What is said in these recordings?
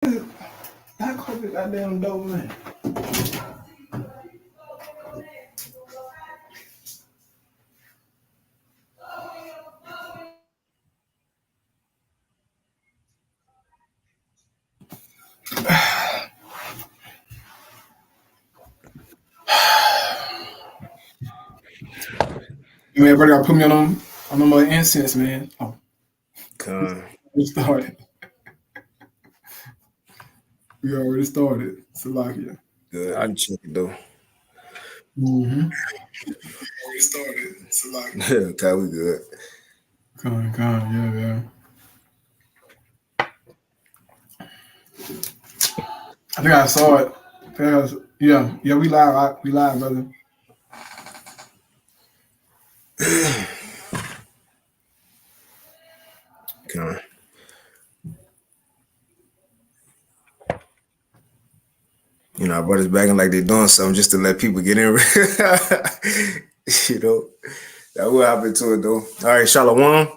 How close is that damn door, man? Man, everybody gotta put me on my incense, man. Oh, we started. We already started. Salakia. Good. I'm checking though. Already started. Salakia. Okay, we good. Con, yeah. I think I saw it. Yeah, we live, right? We live, brother. Okay. You know, our brothers backing like they're doing something just to let people get in. You know, that will happen to it though. All right, Shalom.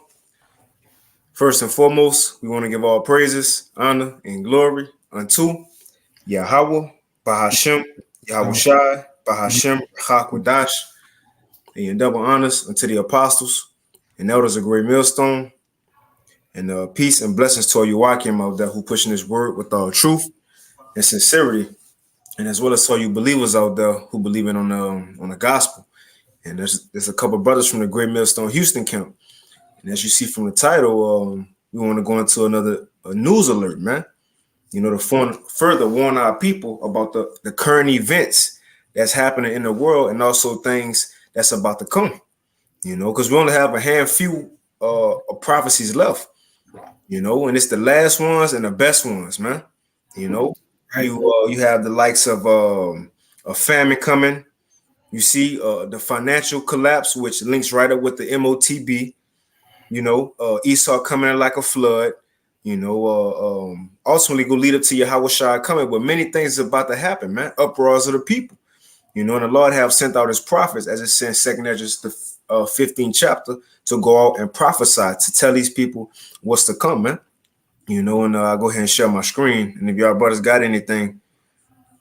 First and foremost, we want to give all praises, honor, and glory unto Yahweh, Bahashem, Yahweh Shai, Bahashem, Hakwadash, and double honors unto the apostles and elders of Great Millstone. And peace and blessings to all you Wakim out there who pushing this word with all truth and sincerity, and as well as all you believers out there who believe in on the gospel. And there's a couple of brothers from the Great Millstone Houston camp. And as you see from the title, we want to go into a news alert, man. You know, to further warn our people about the current events that's happening in the world and also things that's about to come. You know, because we only have a handful of prophecies left. You know, and it's the last ones and the best ones, man. You know, you have the likes of a famine coming. You see the financial collapse, which links right up with the MOTB. You know, Esau coming in like a flood. You know, ultimately go lead up to Yahweh Shai coming. But many things is about to happen, man. Uproars of the people. You know, and the Lord have sent out his prophets, as it says, 2nd Ezra, the 15th chapter, to go out and prophesy, to tell these people what's to come, man. You know, and I'll go ahead and share my screen. And if y'all brothers got anything,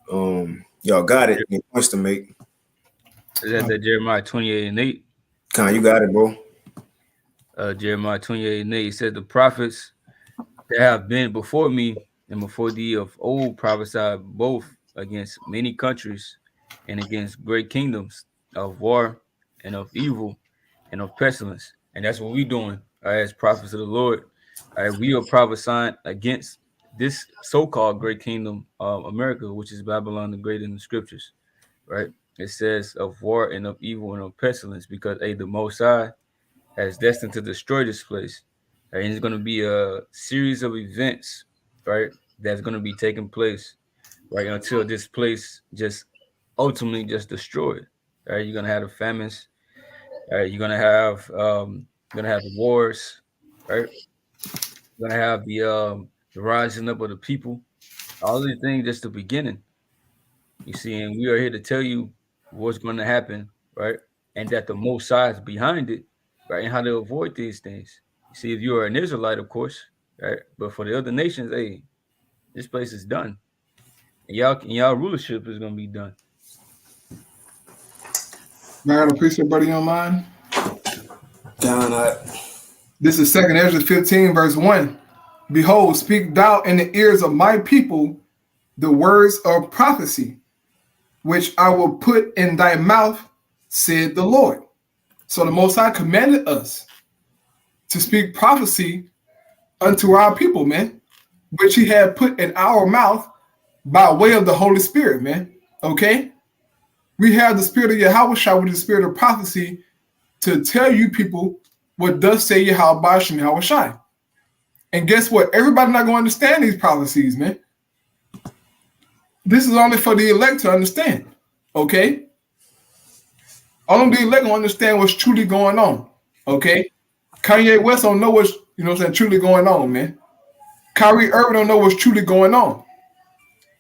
y'all got it. Any points to make? Is that Jeremiah 28:8? Con, you got it, bro. Jeremiah 28:8 said, the prophets that have been before me and before thee of old prophesied both against many countries and against great kingdoms of war and of evil and of pestilence. And that's what we're doing as prophets of the Lord. We are prophesying against this so-called great kingdom of America, which is Babylon the Great in the scriptures, right? It says of war and of evil and of pestilence, because the Most High has destined to destroy this place. And it's going to be a series of events, right, that's going to be taking place, right, until this place just ultimately just destroyed. Right, you're going to have the famines. You're going to have the wars, right? You're going to have the rising up of the people. All these things just the beginning. You see, and we are here to tell you what's going to happen, right? And that the Most High is behind it, right? And how to avoid these things. You see, if you are an Israelite, of course, right? But for the other nations, hey, this place is done. And y'all rulership is going to be done. I got a preacher buddy online. Don, This is 2nd Ezra 15, verse 1. Behold, speak thou in the ears of my people the words of prophecy, which I will put in thy mouth, said the Lord. So the Most High commanded us to speak prophecy unto our people, man, which he had put in our mouth by way of the Holy Spirit, man. Okay? We have the spirit of Yahweh Shai, with the spirit of prophecy, to tell you people what does say Yahweh Shem Yahweh Shai. And guess what? Everybody not going to understand these prophecies, man. This is only for the elect to understand. Okay? Only the elect will understand what's truly going on. Okay? Kanye West don't know what's, truly going on, man. Kyrie Irving don't know what's truly going on.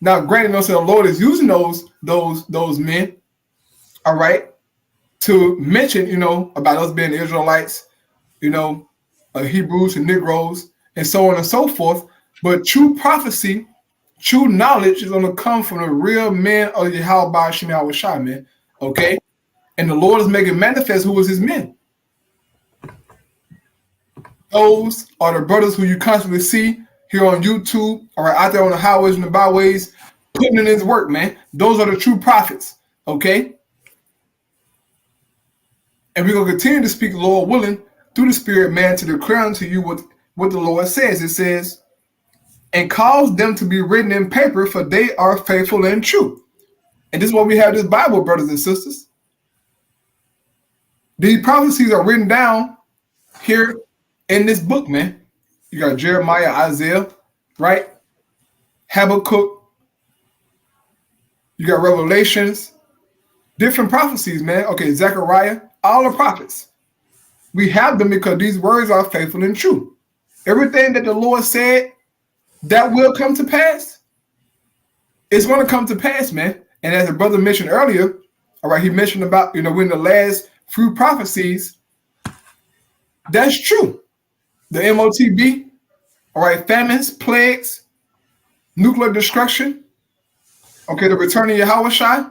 Now, granted, the Lord is using those men, all right, to mention, about us being Israelites, Hebrews and Negroes, and so on and so forth. But true prophecy True knowledge is going to come from the real men of Yahweh Shem Yahweh Shai, man. Okay? And the Lord is making manifest who is his men. Those are the brothers who you constantly see here on YouTube, all right, out there on the highways and the byways, putting in his work, man. Those are the true prophets, okay? And we're going to continue to speak, Lord willing, through the Spirit, man, to declare unto you what the Lord says. It says, and cause them to be written in paper, for they are faithful and true. And this is why we have this Bible, brothers and sisters. These prophecies are written down here in this book, man. You got Jeremiah, Isaiah, right? Habakkuk. You got Revelations. Different prophecies, man. Okay, Zechariah, all the prophets. We have them because these words are faithful and true. Everything that the Lord said that will come to pass, it's going to come to pass, man. And as the brother mentioned earlier, all right, he mentioned about, when the last few prophecies, that's true. The MOTB, all right, famines, plagues, nuclear destruction, okay, the return of Yahweh Shai.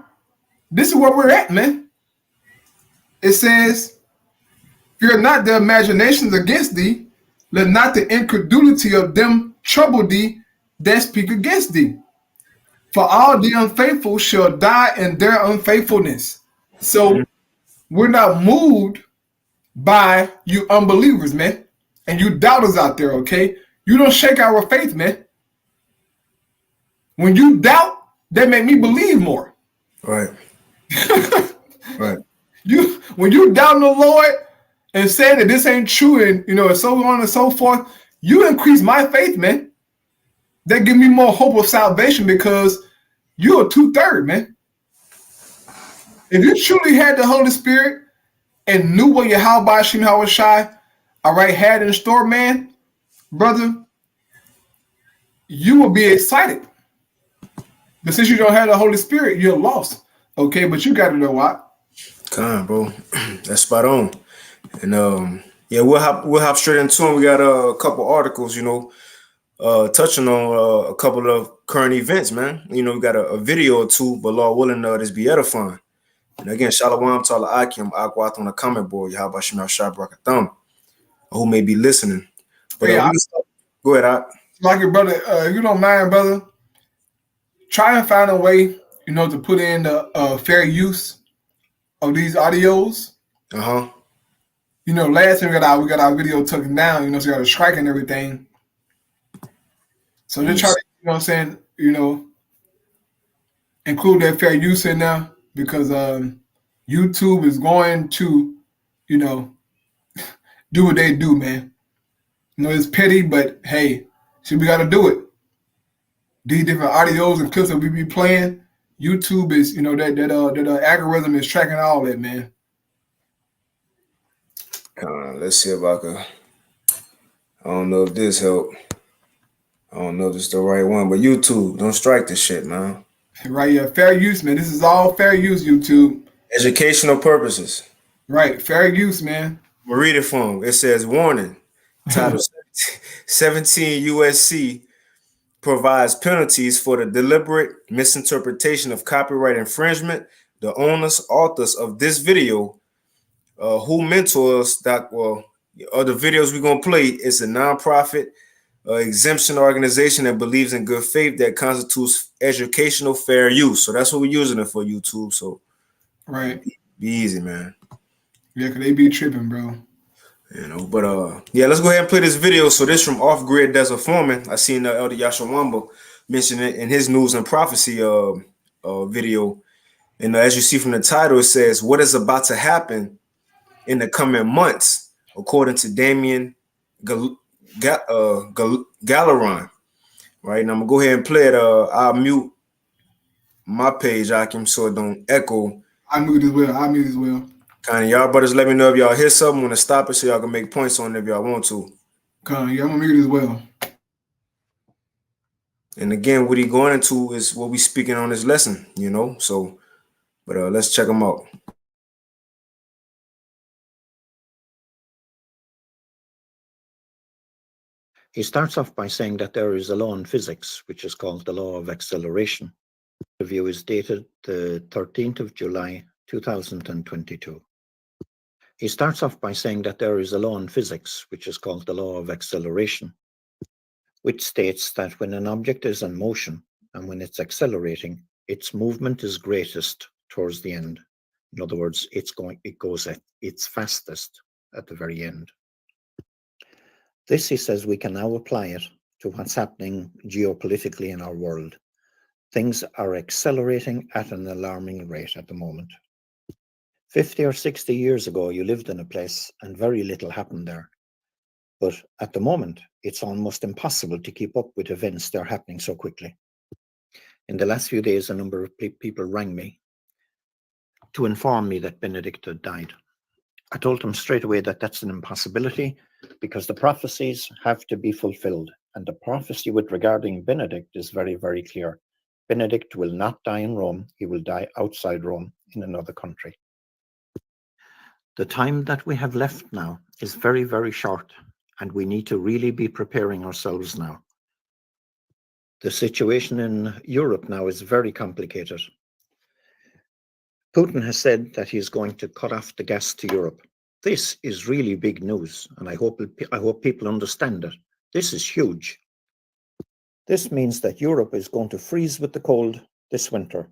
This is where we're at, man. It says, fear not the imaginations against thee, let not the incredulity of them trouble thee that speak against thee. For all the unfaithful shall die in their unfaithfulness. So we're not moved by you unbelievers, man, and you doubters out there, okay? You don't shake our faith, man. When you doubt, that make me believe more. Right. Right. When you doubt the Lord and say that this ain't true, and so on and so forth, you increase my faith, man. That give me more hope of salvation because you're a 2/3, man. If you truly had the Holy Spirit and knew what Yahweh Shem Yahweh Shai, all right, had in store, man, brother, you will be excited. But since you don't have the Holy Spirit, you're lost. Okay, but you got to know what? Come on, bro. That's spot on. And yeah, we'll hop straight into them. We got a couple articles, touching on a couple of current events, man. We got a video or two, but Lord willing, this be edifying. And again, Shalom to Allah Akim, Akwat on the comment board, Yahweh Shem Yahweh Barakatham, who may be listening. But Hey, go ahead, Ak. like your brother, if you don't mind, brother, try and find a way, to put in the fair use of these audios. Uh-huh. Last time we got our video taken down, so we got a strike and everything. So just try to, include that fair use in there because YouTube is going to, do what they do, man. It's petty, but hey, we got to do it. These different audios and clips that we be playing, YouTube is, that algorithm is tracking all that, man. Let's see if I can. I don't know if this help. I don't know if it's the right one, but YouTube, don't strike this shit, man. Right, yeah, fair use, man. This is all fair use, YouTube. Educational purposes. Right, fair use, man. We'll read it from them. It says, warning, Title 17 USC provides penalties for the deliberate misinterpretation of copyright infringement. The owners, authors of this video, who mentors that, the videos we're going to play, is a nonprofit exemption organization that believes in good faith that constitutes educational fair use. So that's what we're using it for, YouTube. So right, be easy, man. Yeah, because they be tripping, bro. But yeah, let's go ahead and play this video. So this from Off Grid Desert Foreman. I seen Elder Yashawamba mention it in his News and Prophecy video. And as you see from the title, it says, what is about to happen in the coming months, according to Damian Galleron. Right, and I'm gonna go ahead and play it. I'll mute my page, Akim, so it don't echo. I mute as well. Kind of, y'all brothers, let me know if y'all hear something when to stop it so y'all can make points on it if y'all want to. Yeah, I'm gonna mute as well. And again, what he going into is what we speaking on this lesson, So, but let's check them out. He starts off by saying that there is a law in physics, which is called the law of acceleration. The review is dated the 13th of July, 2022. He starts off by saying that there is a law in physics, which is called the law of acceleration, which states that when an object is in motion and when it's accelerating, its movement is greatest towards the end. In other words, it goes at its fastest at the very end. This, he says, we can now apply it to what's happening geopolitically in our world. Things are accelerating at an alarming rate at the moment. 50 or 60 years ago, you lived in a place and very little happened there. But at the moment, it's almost impossible to keep up with events that are happening so quickly. In the last few days, a number of people rang me to inform me that Benedict had died. I told them straight away that that's an impossibility because the prophecies have to be fulfilled. And the prophecy regarding Benedict is very, very clear. Benedict will not die in Rome. He will die outside Rome in another country. The time that we have left now is very, very short, and we need to really be preparing ourselves now. The situation in Europe now is very complicated. Putin has said that he's going to cut off the gas to Europe. This is really big news, and I hope people understand it. This is huge. This means that Europe is going to freeze with the cold this winter.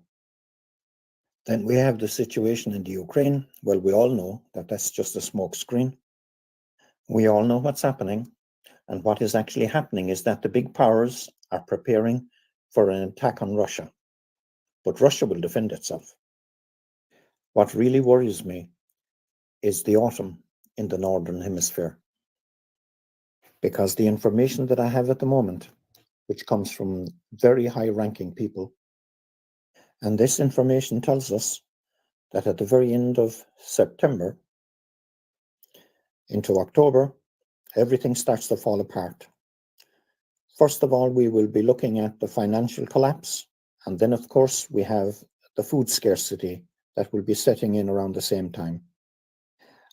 Then we have the situation in the Ukraine. Well, we all know that that's just a smoke screen. We all know what's happening. And what is actually happening is that the big powers are preparing for an attack on Russia. But Russia will defend itself. What really worries me is the autumn in the Northern Hemisphere. Because the information that I have at the moment, which comes from very high-ranking people, and this information tells us that at the very end of September into October, everything starts to fall apart. First of all, we will be looking at the financial collapse, and then, of course, we have the food scarcity that will be setting in around the same time.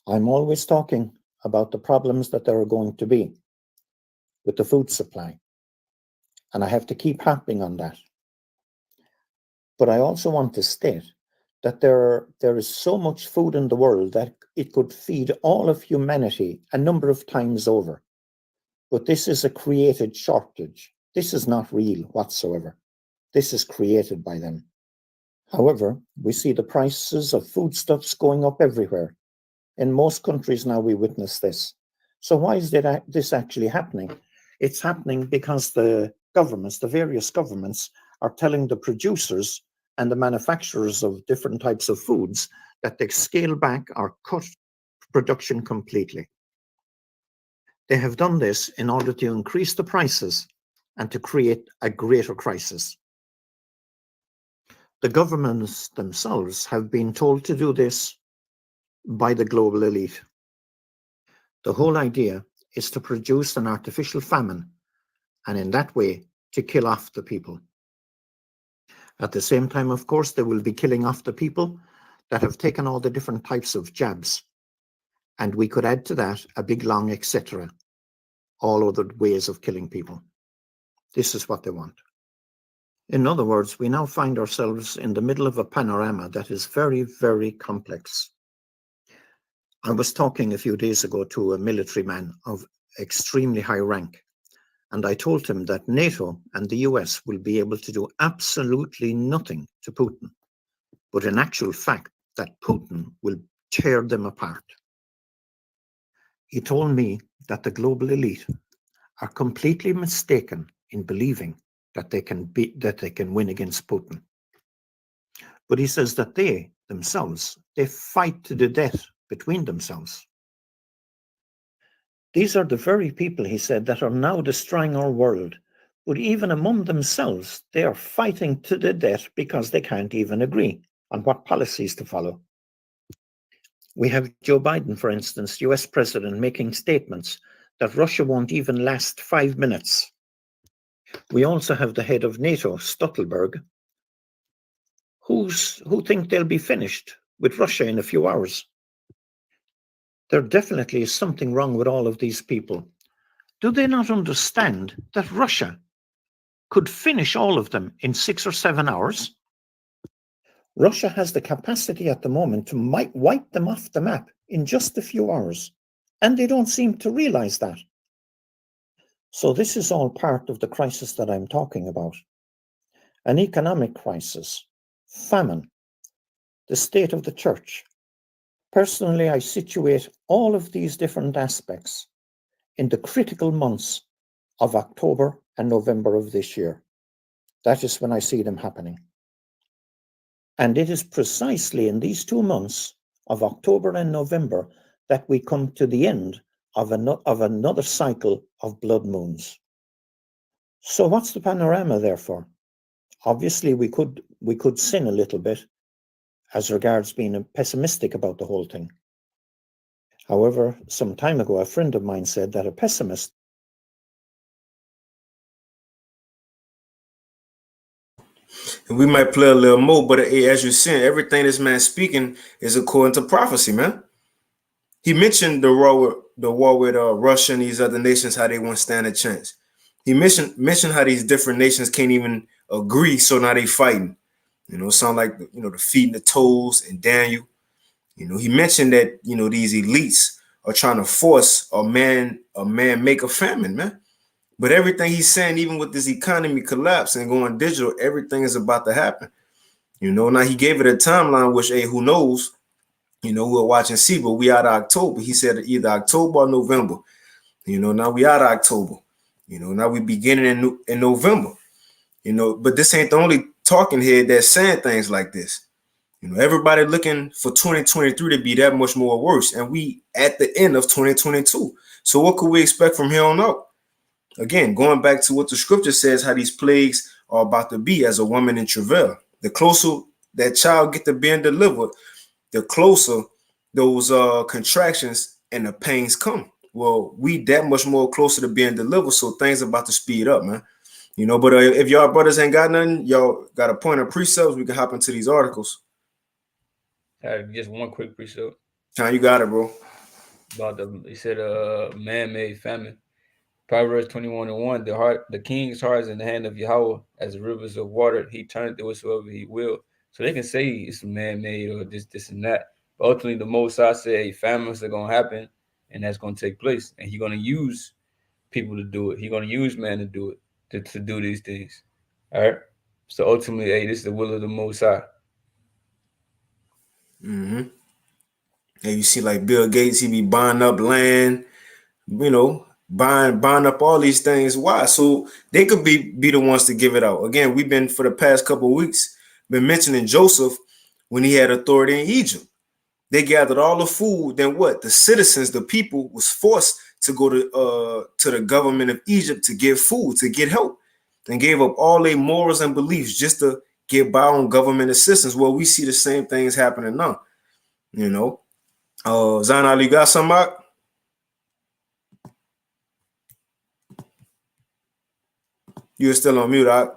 I'm always talking about the problems that there are going to be with the food supply, and I have to keep harping on that. But I also want to state that there is so much food in the world that it could feed all of humanity a number of times over. But this is a created shortage. This is not real whatsoever. This is created by them. However, we see the prices of foodstuffs going up everywhere. In most countries now we witness this. So why is this actually happening? It's happening because the governments, the various governments, are telling the producers and the manufacturers of different types of foods that they scale back or cut production completely. They have done this in order to increase the prices and to create a greater crisis. The governments themselves have been told to do this by the global elite. The whole idea is to produce an artificial famine, and in that way to kill off the people. At the same time, of course, they will be killing off the people that have taken all the different types of jabs. And we could add to that a big long etc. All other ways of killing people. This is what they want. In other words, we now find ourselves in the middle of a panorama that is very, very complex. I was talking a few days ago to a military man of extremely high rank, and I told him that NATO and the US will be able to do absolutely nothing to Putin, but in actual fact, that Putin will tear them apart. He told me that the global elite are completely mistaken in believing that they can win against Putin. But he says that they themselves, they fight to the death between themselves. These are the very people, he said, that are now destroying our world. But even among themselves, they are fighting to the death because they can't even agree on what policies to follow. We have Joe Biden, for instance, US president, making statements that Russia won't even last 5 minutes. We also have the head of NATO, Stoltenberg, who think they'll be finished with Russia in a few hours. There definitely is something wrong with all of these people. Do they not understand that Russia could finish all of them in 6 or 7 hours? Russia has the capacity at the moment to wipe them off the map in just a few hours, and they don't seem to realize that. So this is all part of the crisis that I'm talking about. An economic crisis, famine, the state of the church. Personally, I situate all of these different aspects in the critical months of October and November of this year. That is when I see them happening. And it is precisely in these 2 months of October and November that we come to the end of another cycle of blood moons. So what's the panorama, therefore? Obviously, we could sin a little bit as regards being pessimistic about the whole thing. However, some time ago, a friend of mine said that a pessimist And we might play a little more, but as you're saying, everything this man's speaking is according to prophecy, man. He mentioned the war with Russia and these other nations, how they won't stand a chance. He mentioned how these different nations can't even agree, so now they fighting. You know, sound like the feeding the toes and Daniel. You know, he mentioned that these elites are trying to force a man make a famine, man. But everything he's saying, even with this economy collapse and going digital, everything is about to happen. Now he gave it a timeline, which, hey, who knows? We'll watch and see, but we out of October. He said either October or November. Now we out of October. Now we beginning in November. But this ain't the only talking head that's saying things like this. Everybody looking for 2023 to be that much more worse. And we at the end of 2022. So what could we expect from here on out? Again, going back to what the scripture says, how these plagues are about to be as a woman in travail. The closer that child get to being delivered, the closer those contractions and the pains come. Well, we that much more closer to being delivered, so things about to speed up, man. But if y'all brothers ain't got nothing, y'all got a point of precepts, we can hop into these articles. Just one quick precept. How you got it, bro? About he said man-made famine. Proverbs 21:1, the king's heart is in the hand of Yahweh, as the rivers of water, he turneth it whatsoever he will. So they can say it's man-made or this and that. But ultimately, the Most High said famines are going to happen, and that's going to take place. And he's going to use people to do it. He's going to use man to do it, to do these things. All right? So ultimately, hey, this is the will of the Most High. Mm-hmm. And you see, like Bill Gates, he be buying up land, buying up all these things. Why? So they could be the ones to give it out. Again, we've been for the past couple of weeks been mentioning Joseph when he had authority in Egypt. They gathered all the food. Then what? The citizens, the people, was forced to go to the government of Egypt to get food, to get help, and gave up all their morals and beliefs just to get by on government assistance. Well, we see the same things happening now. Zan Ali, got some out? You're still on mute, out.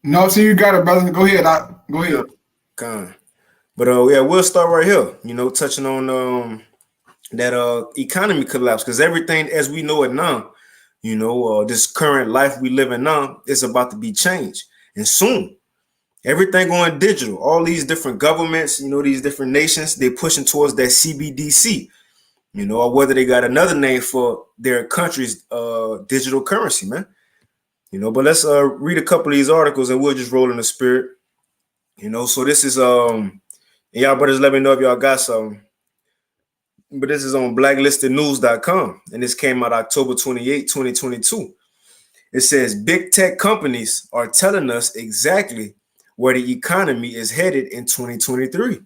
No, so you got it, brother. Go ahead. Go ahead. Con. But yeah, we'll start right here. Touching on that economy collapse, because everything as we know it now, this current life we live in now is about to be changed, and soon. Everything going digital. All these different governments, these different nations, they're pushing towards that CBDC, or whether they got another name for their country's digital currency, man. But let's read a couple of these articles and we'll just roll in the spirit. So this is and y'all brothers let me know if y'all got some. But this is on blacklistednews.com, and this came out October 28, 2022. It says big tech companies are telling us exactly where the economy is headed in 2023.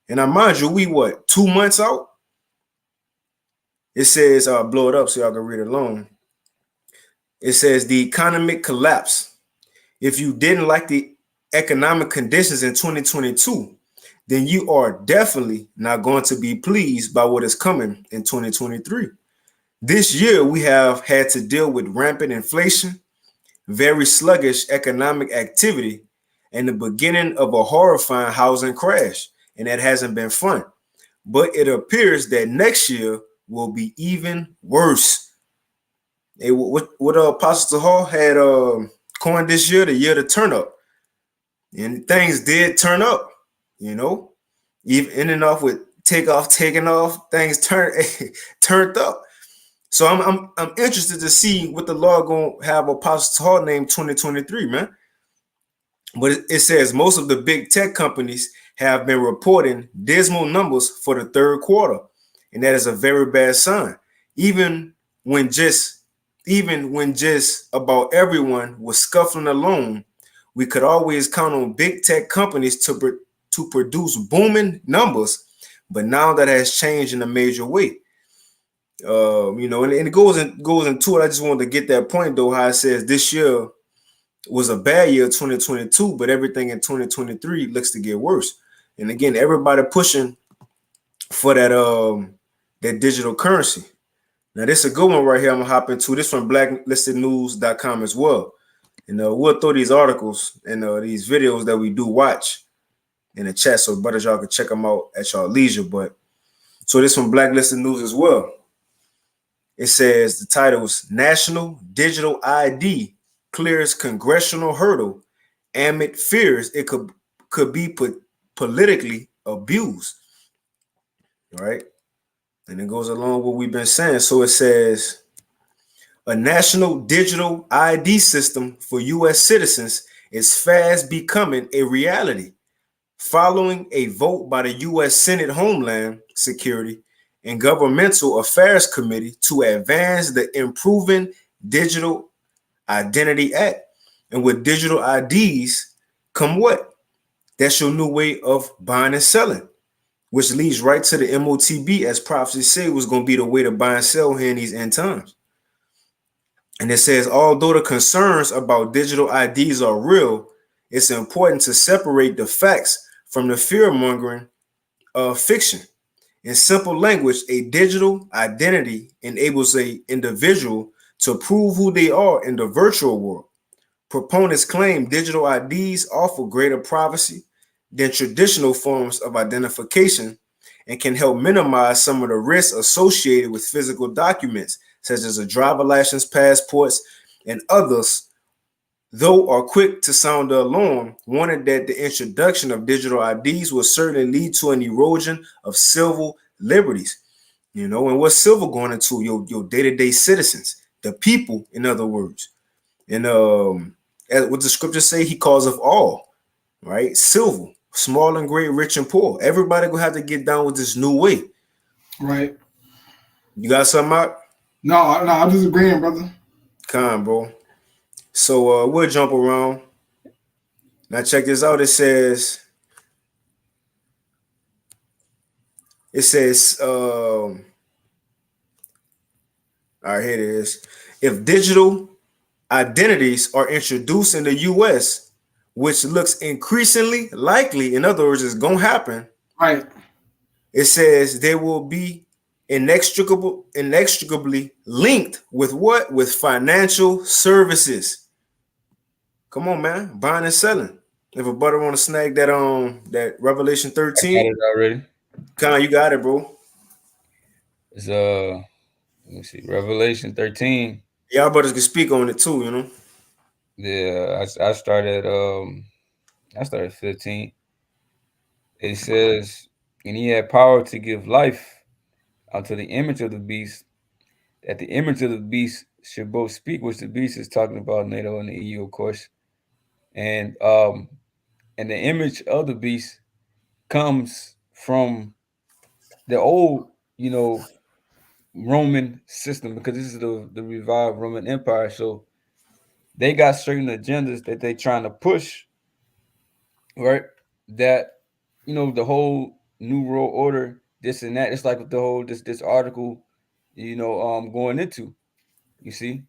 And I mind you, we 2 months out? It says, I'll blow it up so y'all can read it along. It says the economic collapse. If you didn't like the economic conditions in 2022, then you are definitely not going to be pleased by what is coming in 2023. This year, we have had to deal with rampant inflation, very sluggish economic activity, and the beginning of a horrifying housing crash. And that hasn't been fun. but it appears that next year will be even worse. What Apostle Hall had coined this year, the year to turn up, and things did turn up. Even in and off with takeoff, taking off, things turned up. So I'm interested to see what the Lord gonna have Apostle Hall named 2023, man. But it says most of the big tech companies have been reporting dismal numbers for the third quarter, and that is a very bad sign. Even when just about everyone was scuffling along, we could always count on big tech companies to produce booming numbers. But now that has changed in a major way. And it goes into it. I just wanted to get that point though, how it says this year was a bad year, 2022, but everything in 2023 looks to get worse. And again, everybody pushing for that digital currency. Now, this is a good one right here. I'm gonna hop into this from blacklistednews.com as well. And we'll throw these articles and these videos that we do watch in the chat, so brothers, y'all can check them out at y'all leisure. But so this from Blacklisted News as well. It says the title is National Digital ID Clears Congressional Hurdle amid fears it could be politically abused. All right. And it goes along with what we've been saying. So it says a national digital ID system for U.S. citizens is fast becoming a reality following a vote by the U.S. Senate Homeland Security and Governmental Affairs Committee to advance the Improving Digital Identity Act. And with digital IDs come what? That's your new way of buying and selling, which leads right to the MOTB, as prophecy said was going to be the way to buy and sell here in these end times. And it says, although the concerns about digital IDs are real, it's important to separate the facts from the fear-mongering of fiction. In simple language, a digital identity enables an individual to prove who they are in the virtual world. Proponents claim digital IDs offer greater privacy than traditional forms of identification and can help minimize some of the risks associated with physical documents, such as a driver license, passports, and others, though are quick to sound the alarm, warning that the introduction of digital IDs will certainly lead to an erosion of civil liberties. And what's civil going into? Your day-to-day citizens, the people, in other words. And as what the scriptures say, he calls of all, right? Civil, small and great, rich and poor. Everybody gonna have to get down with this new way. Right. You got something out? No, I'm just agreeing, brother. Come on, bro. So we'll jump around. Now check this out. It says, all right, here it is. If digital identities are introduced in the U.S., which looks increasingly likely, in other words, it's gonna happen. Right. It says they will be inextricably linked with what? With financial services. Come on, man. Buying and selling. If a brother want to snag that Revelation 13. I got it already. Con, you got it, bro. It's let me see, Revelation 13. Y'all brothers can speak on it too, Yeah, I started 15. It says, and he had power to give life unto the image of the beast, that the image of the beast should both speak, which the beast is talking about NATO and the EU, of course. And the image of the beast comes from the old, Roman system, because this is the revived Roman Empire. So they got certain agendas that they trying to push, right? That the whole New World Order, this and that. It's like the whole this article, going into. You see,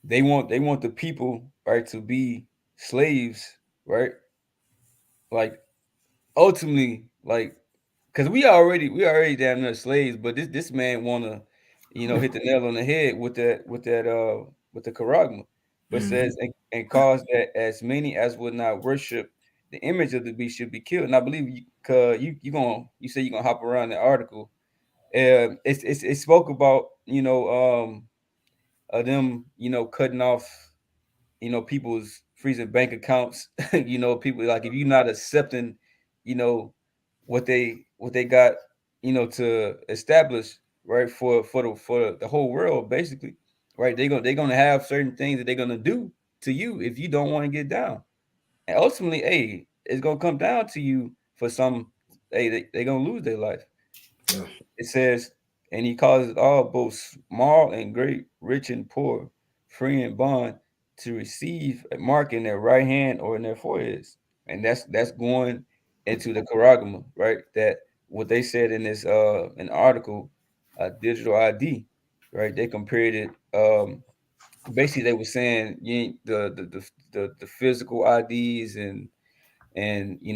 they want the people, right, to be slaves, right? Like ultimately, like, because we already damn near slaves, but this man wanna, hit the nail on the head with the charagma, but says and cause that as many as would not worship the image of the beast should be killed. And I believe you say you're gonna hop around the article. It spoke about them cutting off people's freezing bank accounts. People like if you're not accepting you know what they got to establish right for the whole world basically, right? They're gonna have certain things that they're gonna do to you if you don't want to get down, and ultimately, hey, it's gonna come down to you for some. Hey, they're gonna lose their life. Yeah. It says, and he causes all, both small and great, rich and poor, free and bond, to receive a mark in their right hand or in their foreheads. And that's going into the charagma, right? That what they said in this an article, digital ID, right? They compared it. Basically, they were saying the physical IDs and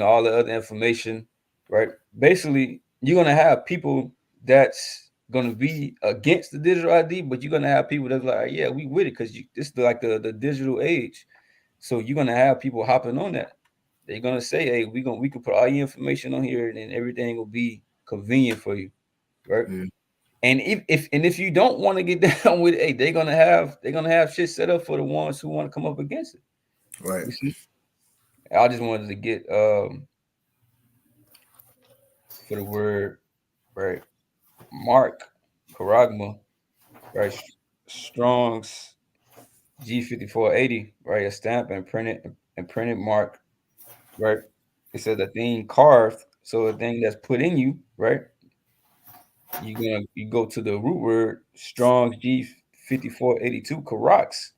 all the other information, right? Basically, you're gonna have people that's gonna be against the digital ID, but you're gonna have people that's like, yeah, we with it because this is like the digital age. So you're gonna have people hopping on that. They're gonna say, hey, we can put all your information on here, and then everything will be convenient for you, right? Mm. And if you don't want to get down with it, hey, they're gonna have shit set up for the ones who want to come up against it. Right. You see, I just wanted to get for the word, right? Mark Karagma, right? Strong's G5480, right? A stamp and printed mark, right? It says a thing carved, so a thing that's put in you, right? You go to the root word Strong's G5482 Karax,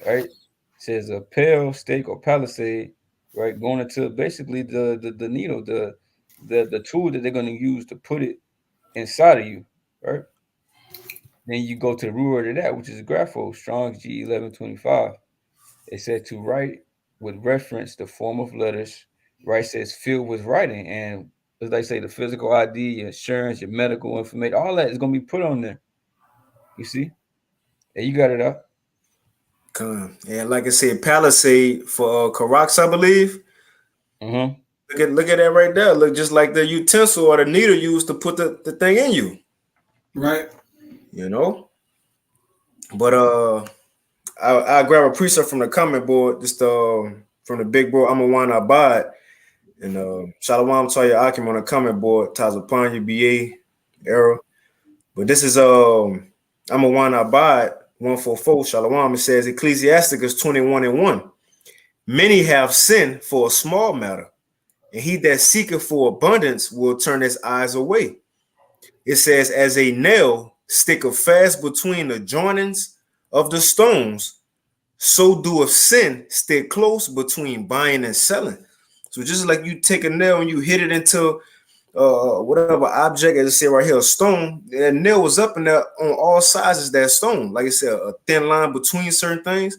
right? It says a pale stake or palisade, right? Going into basically the needle, the tool that they're gonna use to put it inside of you, right? Then you go to the root word of that, which is grapho, Strong's G1125. It said to write with reference the form of letters, right? Says filled with writing. And as they say, the physical ID, your insurance, your medical information, all that is going to be put on there. You see? And you got it up. And like I said, Palisade for Karax, I believe. Mm-hmm. Look at that right there. Look just like the utensil or the needle used to put the thing in you. Right. You know? But I grab a preset from the comment board, just from the big bro. I'm a one abide. And Shalom to your Akim on the comment board, Tazapanya BA era. But this is I'm a one abide 144 Shalom. It says Ecclesiasticus 21:1. Many have sinned for a small matter, and he that seeketh for abundance will turn his eyes away. It says, as a nail sticketh fast between the joinings of the stones, so doeth sin stick close between buying and selling. So just like you take a nail and you hit it into whatever object, as I say right here, a stone, that nail was up in there on all sizes, that stone. Like I said, a thin line between certain things.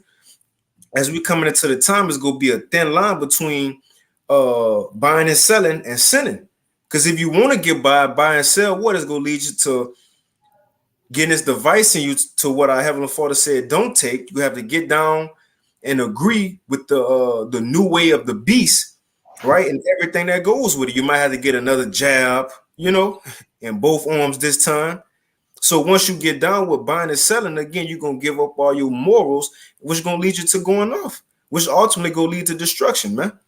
As we coming into the time, it's gonna be a thin line between buying and selling and sinning. Because if you want to get buy and sell, what is gonna lead you to getting this device in you to what our Heavenly Father said don't take. You have to get down and agree with the new way of the beast, right? And everything that goes with it. You might have to get another jab, in both arms this time. So once you get down with buying and selling, again, you're gonna give up all your morals, which is gonna lead you to going off, which ultimately gonna lead to destruction, man.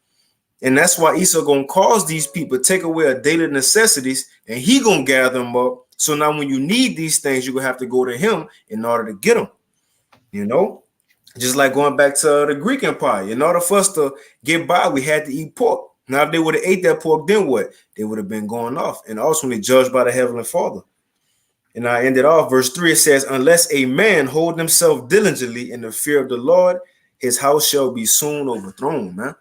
And that's why Esau gonna cause these people take away their daily necessities, and he gonna gather them up. So now when you need these things, you're gonna have to go to him in order to get them. Just like going back to the Greek Empire. In order for us to get by, we had to eat pork. Now, if they would have ate that pork, then what? They would have been going off and ultimately judged by the Heavenly Father. And I ended off verse 3. It says, unless a man hold himself diligently in the fear of the Lord, his house shall be soon overthrown, man.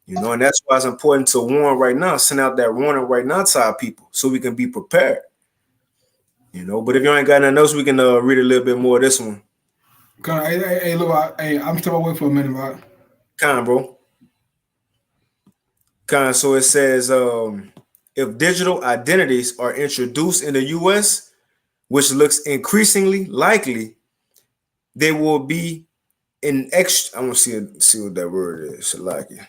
And that's why it's important to warn right now, send out that warning right now to our people so we can be prepared. But if you ain't got nothing else, we can read a little bit more of this one. Hey, look, hey, I'm still away for a minute, right? Bro. So it says, if digital identities are introduced in the U.S., which looks increasingly likely, they will be an extra. I'm gonna see what that word is. Shalaki.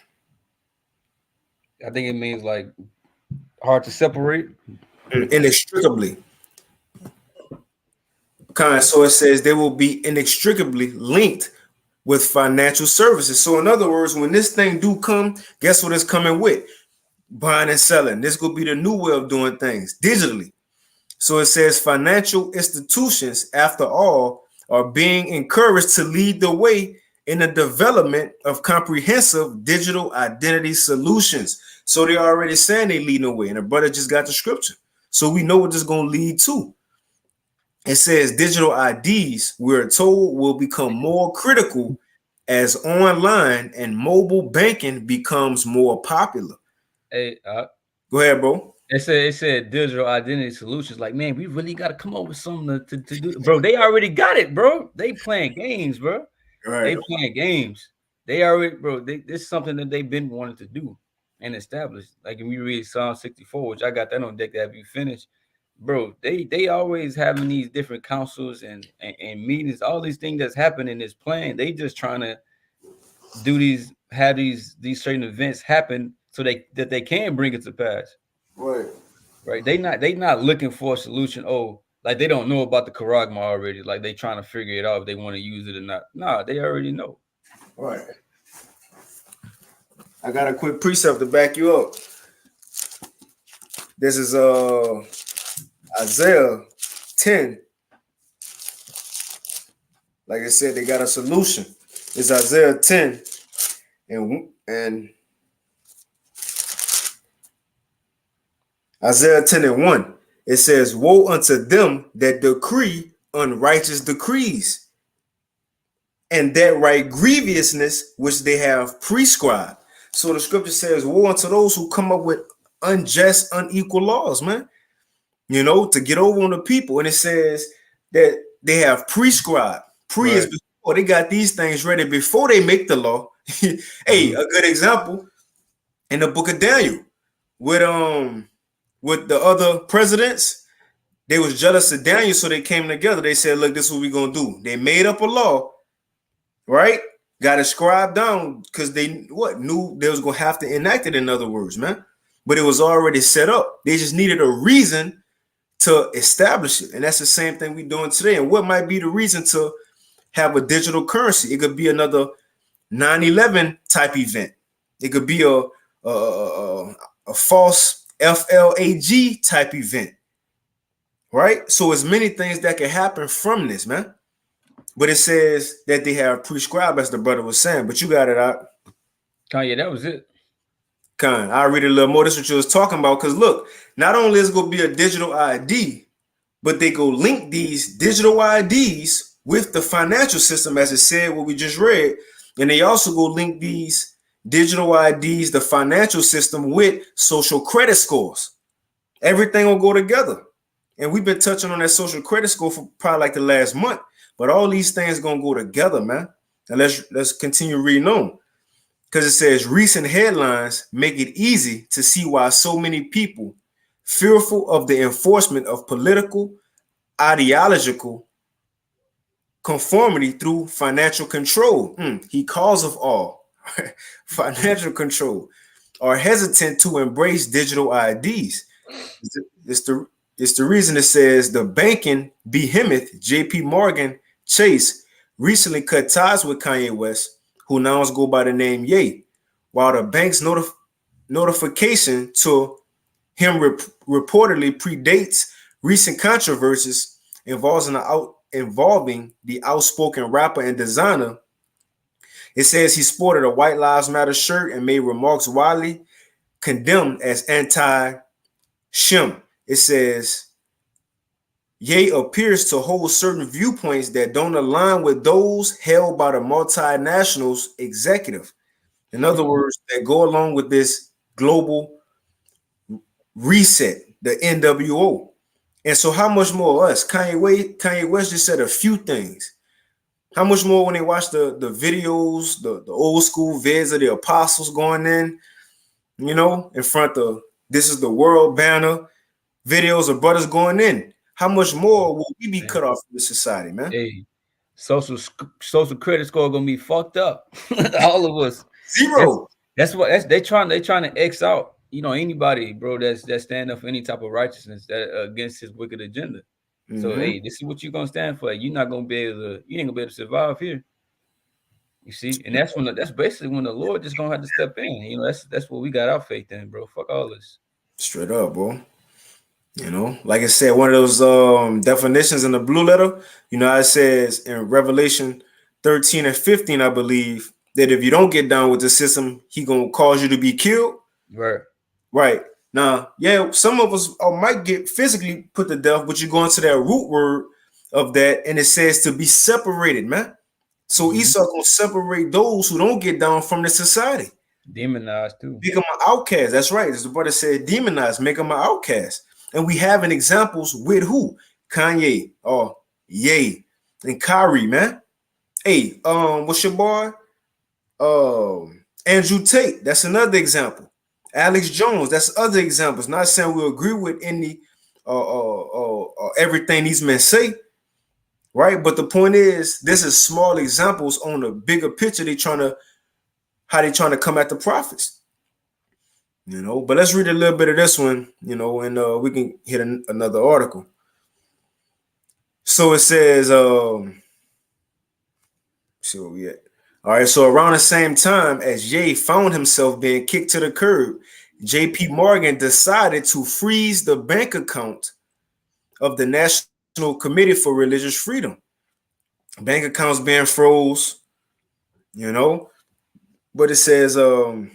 I think it means like hard to separate. Inextricably. So it says they will be inextricably linked with financial services. So in other words, when this thing do come, guess what it's coming with? Buying and selling. This will be the new way of doing things digitally. So it says financial institutions, after all, are being encouraged to lead the way in the development of comprehensive digital identity solutions. So they're already saying they leading the way, and the brother just got the scripture. So we know what this is going to lead to. It says digital IDs, we're told, will become more critical as online and mobile banking becomes more popular. Hey, go ahead, bro. It said digital identity solutions. Like, man, we really got to come up with something to do. Bro, they already got it, bro. They playing games, bro. Right. They playing games. They already, bro. This is something that they've been wanting to do and establish. Like, if we read Psalm 64, which I got that on deck to have you finished, bro. They always having these different councils and meetings. All these things that's happening in this plan. They just trying to have these certain events happen so that they can bring it to pass. Right. They not looking for a solution. Oh, like they don't know about the charagma already. Like they trying to figure it out if they want to use it or not. Nah, they already know. Right. I got a quick precept to back you up. This is Isaiah 10. Like I said, they got a solution. It's Isaiah 10 and Isaiah 10 and 1. It says, woe unto them that decree unrighteous decrees, and that write grievousness which they have prescribed. So the scripture says, woe unto those who come up with unjust, unequal laws, man, to get over on the people. And it says that they have prescribed. Is before. They got these things ready before they make the law. Hey, a good example in the book of Daniel with the other presidents. They was jealous of Daniel, so they came together. They said, look, this is what we're going to do. They made up a law, right? Got it scribed down because they knew they was going to have to enact it, in other words, man. But it was already set up. They just needed a reason to establish it. And that's the same thing we're doing today. And what might be the reason to have a digital currency? It could be another 9/11 type event. It could be a false FLAG type event, right? So it's many things that can happen from this, man. But it says that they have prescribed, as the brother was saying. But you got it out. Kanye, that was it. I'll read it a little more. This is what you was talking about. Because look, not only is it going to be a digital ID, but they go link these digital IDs with the financial system, as it said, what we just read. And they also go link these digital IDs, the financial system, with social credit scores. Everything will go together. And we've been touching on that social credit score for probably like the last month. But all these things going to go together, man. And let's continue reading on. Because it says recent headlines make it easy to see why so many people, fearful of the enforcement of political, ideological conformity through financial control, he calls of all, financial control, are hesitant to embrace digital IDs. It's the reason it says the banking behemoth JP Morgan Chase recently cut ties with Kanye West, who now go by the name Ye, while the bank's notification to him reportedly predates recent controversies involving the outspoken rapper and designer. It says he sported a White Lives Matter shirt and made remarks widely condemned as anti-Shem. It says Ye appears to hold certain viewpoints that don't align with those held by the multinationals executive. In other words, that go along with this global reset, the NWO. And so how much more us? Kanye West just said a few things. How much more when they watch the videos, the old school vids of the apostles going in, in front of this is the world banner, videos of brothers going in. How much more will we be cut off from the society, man? Hey, social credit score gonna be fucked up. All of us. Zero. they trying to X out, anybody, bro, that's stand up for any type of righteousness that against his wicked agenda. So hey, this is what you're gonna stand for. You ain't gonna be able to survive here. You see, and that's basically when the Lord just gonna have to step in. That's what we got our faith in, bro. Fuck all this. Straight up, bro. Like I said, one of those definitions in the blue letter, it says in Revelation 13 and 15, I believe, that if you don't get down with the system, he gonna cause you to be killed. Right. Now, yeah, some of us might get physically put to death, but you go into that root word of that, and it says to be separated, man. So Esau gonna separate those who don't get down from the society. Demonized too. Make them an outcast. That's right. As the brother said, demonized, make them an outcast. And we having examples with who? Kanye, Ye, and Kyrie, man. Hey, what's your boy? Andrew Tate. That's another example. Alex Jones. That's other examples. Not saying we agree with any everything these men say, right? But the point is, this is small examples on the bigger picture. How they trying to come at the prophets. But let's read a little bit of this one, and we can hit another article. So it says, see where we at. All right, so around the same time as Ye found himself being kicked to the curb, J.P. Morgan decided to freeze the bank account of the National Committee for Religious Freedom. Bank accounts being froze, but it says, how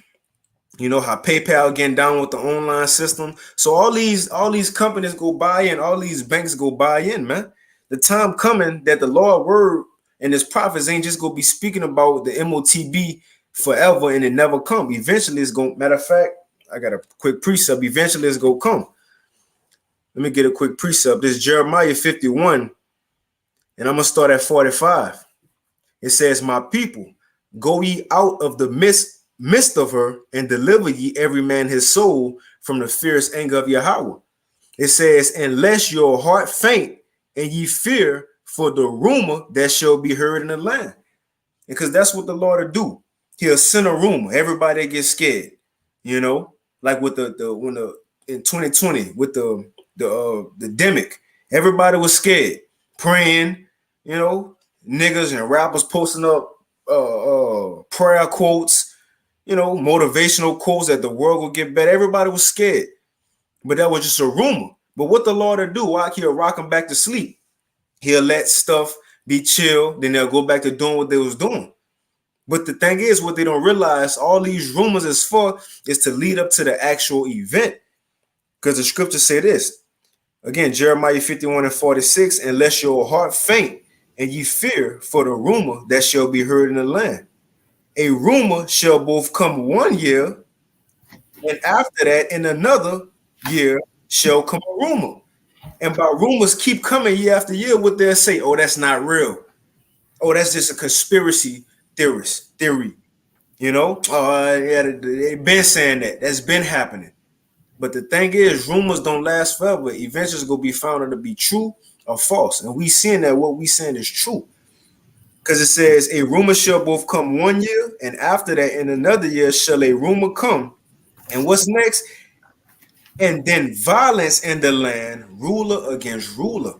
PayPal getting down with the online system. So all these companies go buy in, all these banks go buy in, man. The time coming that the Lord word and his prophets ain't just gonna be speaking about the MOTB forever and it never come. Eventually it's gonna, matter of fact, I got a quick precept. Eventually it's gonna come. Let me get a quick precept. This is Jeremiah 51, and I'm gonna start at 45. It says, my people, go ye out of the midst of her and deliver ye every man his soul from the fierce anger of Yahweh. It says, unless your heart faint and ye fear for the rumor that shall be heard in the land. Because that's what the Lord will do. He'll send a rumor. Everybody gets scared, like with in 2020 with the demic. Everybody was scared, praying, niggas and rappers posting up prayer quotes, motivational quotes that the world will get better. Everybody was scared, but that was just a rumor. But what the Lord will do, while he'll rock them back to sleep, he'll let stuff be chill, then they'll go back to doing what they was doing. But the thing is, what they don't realize, all these rumors is to lead up to the actual event. Because the scriptures say this. Again, Jeremiah 51 and 46, unless your heart faint and ye fear for the rumor that shall be heard in the land. A rumor shall both come 1 year, and after that, in another year, shall come a rumor. And by rumors keep coming year after year, what they'll say, oh, that's not real. Oh, that's just a conspiracy theory. Yeah, they've been saying that. That's been happening. But the thing is, rumors don't last forever. Eventually, it's going to be found out to be true or false. And we seeing that what we saying is true. Because it says, a rumor shall both come 1 year, and after that, in another year, shall a rumor come. And what's next? And then violence in the land, ruler against ruler.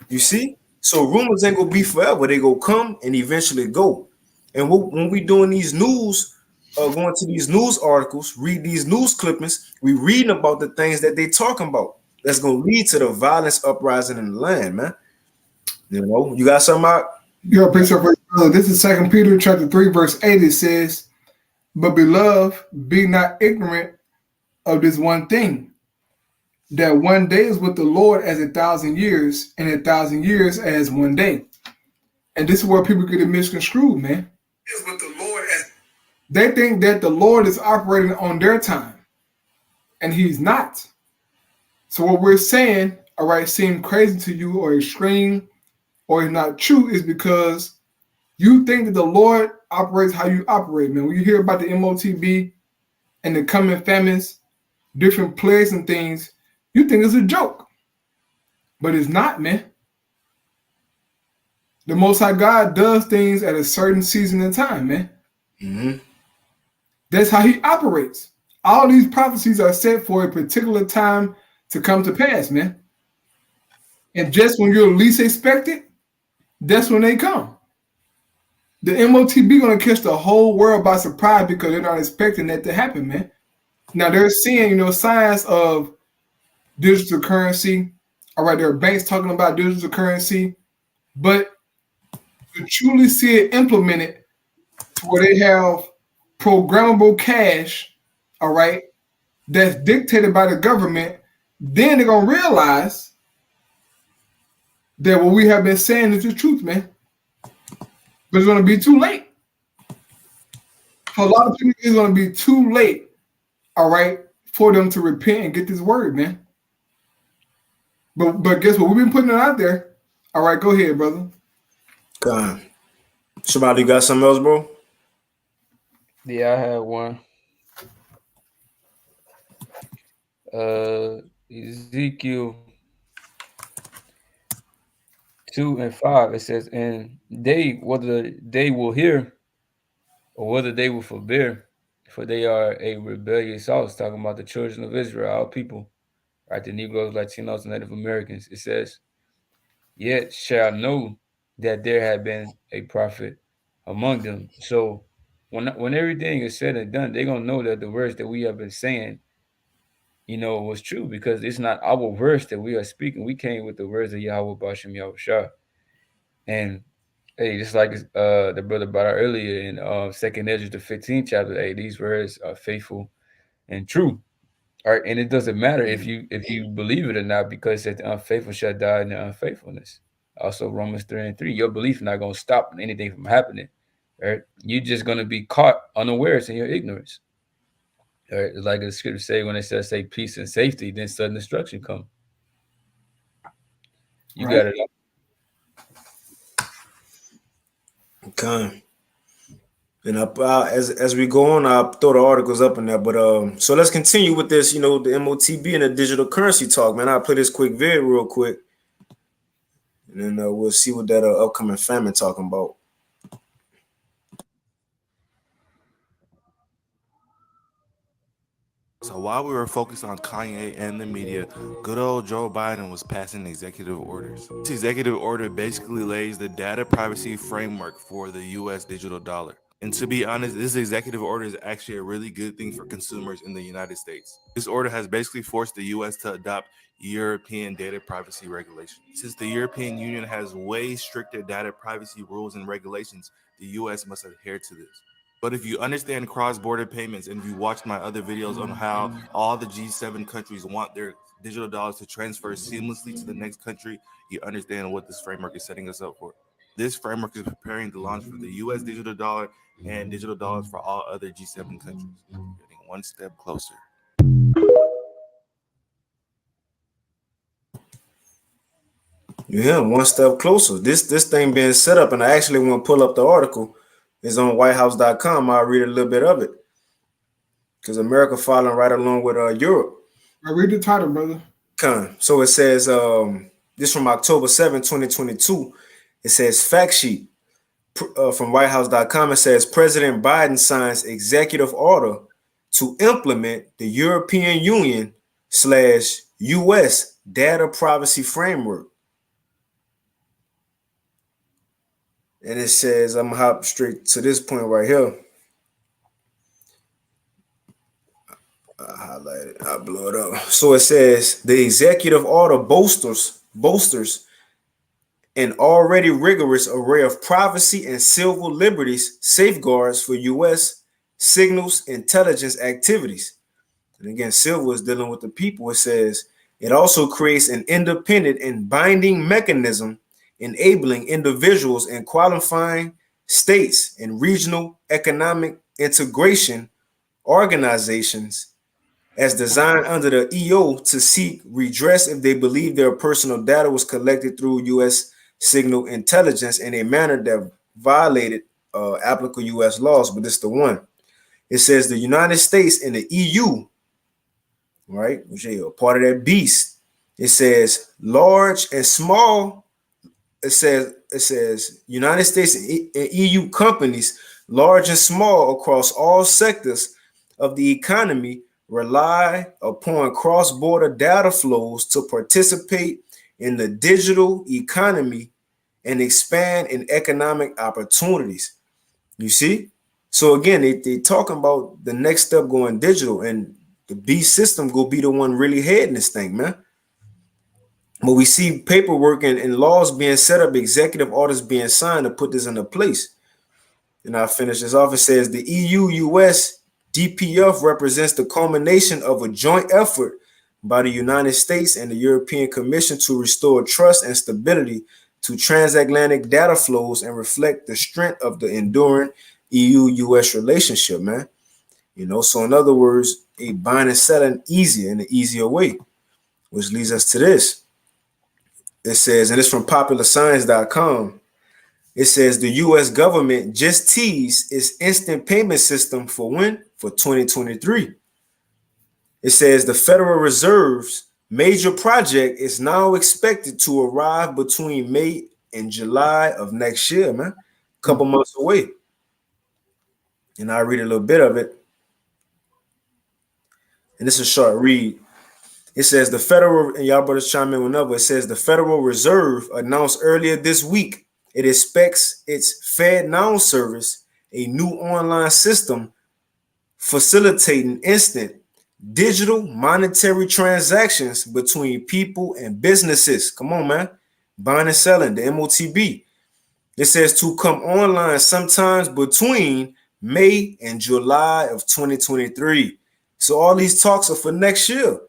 You see? So rumors ain't going to be forever. They go come and eventually go. And when we doing these news, going to these news articles, read these news clippings, we reading about the things that they talking about. That's going to lead to the violence uprising in the land, man. You got something out? This is 2 Peter chapter 3, verse 8. It says, but beloved, be not ignorant of this one thing, that 1 day is with the Lord as 1,000 years, and 1,000 years as 1 day. And this is where people get it misconstrued, man. Is with the Lord as they think that the Lord is operating on their time, and he's not. So what we're saying, all right, seem crazy to you or extreme or is not true is because you think that the Lord operates how you operate, man. When you hear about the MOTB and the coming famines, different plagues and things, you think it's a joke. But it's not, man. The Most High God does things at a certain season and time, man. Mm-hmm. That's how he operates. All these prophecies are set for a particular time to come to pass, man. And just when you're least expected, that's when they come. The MOTB going to catch the whole world by surprise because they're not expecting that to happen, man. Now they're seeing, signs of digital currency. All right, there are banks talking about digital currency, but to truly see it implemented to where they have programmable cash, all right, that's dictated by the government, then they're going to realize that what we have been saying is the truth, man. But it's going to be too late. For a lot of people, it's going to be too late, all right, for them to repent and get this word, man. But guess what? We've been putting it out there. All right, go ahead, brother. Shabbat, you got something else, bro? Yeah, I have one. Ezekiel 2:5, it says, and they, whether they will hear or whether they will forbear, for they are a rebellious house, talking about the children of Israel, our people, right? The Negroes, Latinos, and Native Americans. It says, yet shall know that there had been a prophet among them. So when everything is said and done, they're going to know that the words that we have been saying, was true, because it's not our words that we are speaking. We came with the words of Yahweh Bashem Yahushua. And hey, just like the brother brought out earlier in 2nd Ezra, the 15th chapter, hey, these words are faithful and true. All right, and it doesn't matter if you believe it or not, because that the unfaithful shall die in their unfaithfulness. Also, Romans 3:3, your belief not going to stop anything from happening. Right? You're just going to be caught unawares in your ignorance. Right? Like the scripture say, when it says say peace and safety, then sudden destruction come. You got it. Okay. And as we go on, I'll throw the articles up in there. But so let's continue with this, the MOTB and the digital currency talk, man. I'll play this quick video real quick, and then we'll see what that upcoming famine talking about. So while we were focused on Kanye and the media, good old Joe Biden was passing executive orders. This executive order basically lays the data privacy framework for the U.S. digital dollar. And to be honest, this executive order is actually a really good thing for consumers in the United States. This order has basically forced the U.S. to adopt European data privacy regulations. Since the European Union has way stricter data privacy rules and regulations, the U.S. must adhere to this. But if you understand cross-border payments, and if you watched my other videos on how all the G7 countries want their digital dollars to transfer seamlessly to the next country, you understand what this framework is setting us up for. This framework is preparing the launch for the U.S. digital dollar and digital dollars for all other G7 countries. Getting one step closer. Yeah, one step closer. This thing being set up, and I actually want to pull up the article. It's on whitehouse.com. I'll read a little bit of it, because America following right along with Europe. I read the title, brother. So it says, this from October 7, 2022. It says fact sheet from whitehouse.com. It says President Biden signs executive order to implement the European Union / U.S. data privacy framework. And it says, I'm going to hop straight to this point right here. I highlight it. I blow it up. So it says the executive order bolsters an already rigorous array of privacy and civil liberties safeguards for U.S. signals intelligence activities. And again, civil is dealing with the people. It says it also creates an independent and binding mechanism enabling individuals and qualifying states and regional economic integration organizations as designed under the EO to seek redress if they believe their personal data was collected through U.S. signal intelligence in a manner that violated applicable U.S. laws. But this is the one. It says the United States and the EU, right, which are part of that beast. It says large and small. It says United States and EU companies, large and small, across all sectors, of the economy rely upon cross-border data flows to participate in the digital economy and expand in economic opportunities. You see? So again, they talking about the next step going digital, and the B system will be the one really heading this thing, man. But we see paperwork and laws being set up, executive orders being signed to put this into place. And I'll finish this off. It says the EU-US DPF represents the culmination of a joint effort by the United States and the European Commission to restore trust and stability to transatlantic data flows and reflect the strength of the enduring EU-US relationship, man. You know, so in other words, a buying and selling easier in an easier way, which leads us to this. It says, and it's from popularscience.com. It says the U.S. government just teased its instant payment system for when? For 2023. It says the Federal Reserve's major project is now expected to arrive between May and July of next year, man. A couple months away. And I'll read a little bit of it. And this is a short read. It says the Federal, and y'all brothers chime in whenever, it says the Federal Reserve announced earlier this week it expects its FedNow service, a new online system facilitating instant digital monetary transactions between people and businesses. Come on, man. Buying and selling, the MOTB. It says to come online sometimes between May and July of 2023. So all these talks are for next year.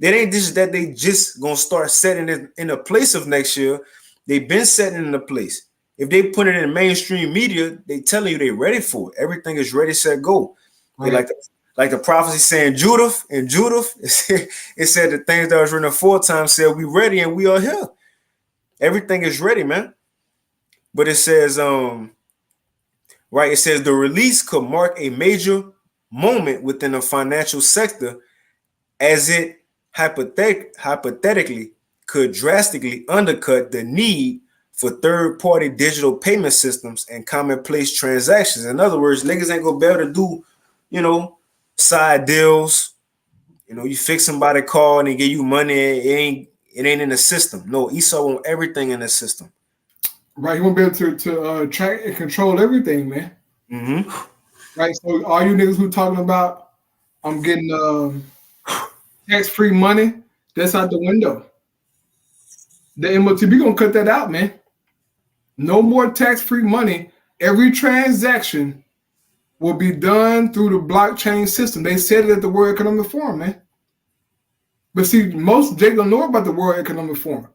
It ain't just that they just gonna start setting it in a place of next year. They've been setting it in a place. If they put it in mainstream media, they telling you they ready for it. Everything is ready, set, go. Right. They like the prophecy saying Judith, it said the things that was written aforetime said we ready and we are here. Everything is ready, man. But it says, right, it says the release could mark a major moment within the financial sector as it hypothetically could drastically undercut the need for third-party digital payment systems and commonplace transactions. In other words, niggas ain't gonna be able to do, you know, side deals. You know, you fix somebody's car and they give you money. It ain't in the system. No, Esau want everything in the system. Right, you won't be able to track and control everything, man. Mm-hmm. Right, so all you niggas who talking about I'm getting tax-free money, that's out the window. The MOTB gonna cut that out, man. No more tax-free money. Every transaction will be done through the blockchain system. They said it at the World Economic Forum, man. But see, most Jake don't know about the World Economic Forum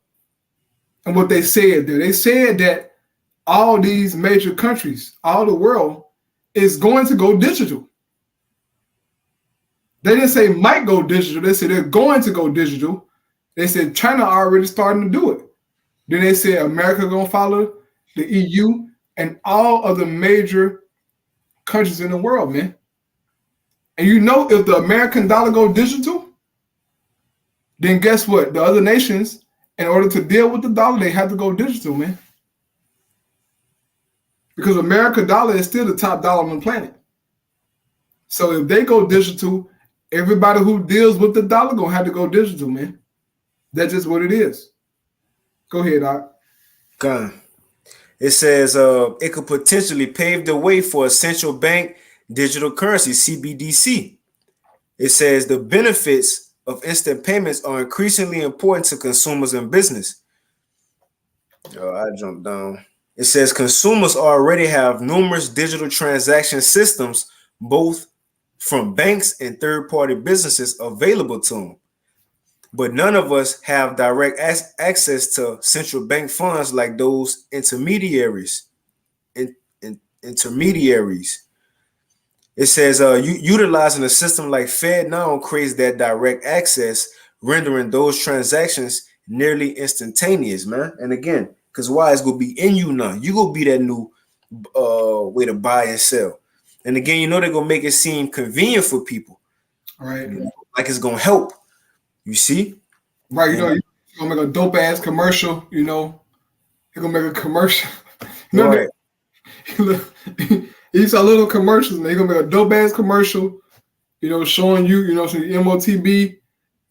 and what they said there. They said that all these major countries, all the world, is going to go digital. They didn't say might go digital. They said they're going to go digital. They said China already starting to do it. Then they said America going to follow, the EU, and all of the major countries in the world, man. And you know, if the American dollar go digital, then guess what? The other nations, in order to deal with the dollar, they have to go digital, man. Because American dollar is still the top dollar on the planet. So if they go digital, everybody who deals with the dollar gonna have to go digital, man. That's just what it is. Go ahead, Doc. Okay. It says it could potentially pave the way for a central bank digital currency, CBDC. It says the benefits of instant payments are increasingly important to consumers and business. I jumped down. It says consumers already have numerous digital transaction systems, both from banks and third-party businesses available to them. But none of us have direct access to central bank funds like those intermediaries. It says utilizing a system like FedNow creates that direct access, rendering those transactions nearly instantaneous, man. And again, because why? It's going to be in you now. You're going to be that new way to buy and sell. And again, you know they're going to make it seem convenient for people. All right. You know, like it's going to help. You see? Right, you know, you're going to make a dope-ass commercial, you know. You're going to make a commercial. You know, right. You saw little commercials, man. You're going to make a dope-ass commercial, showing you, so the MOTB,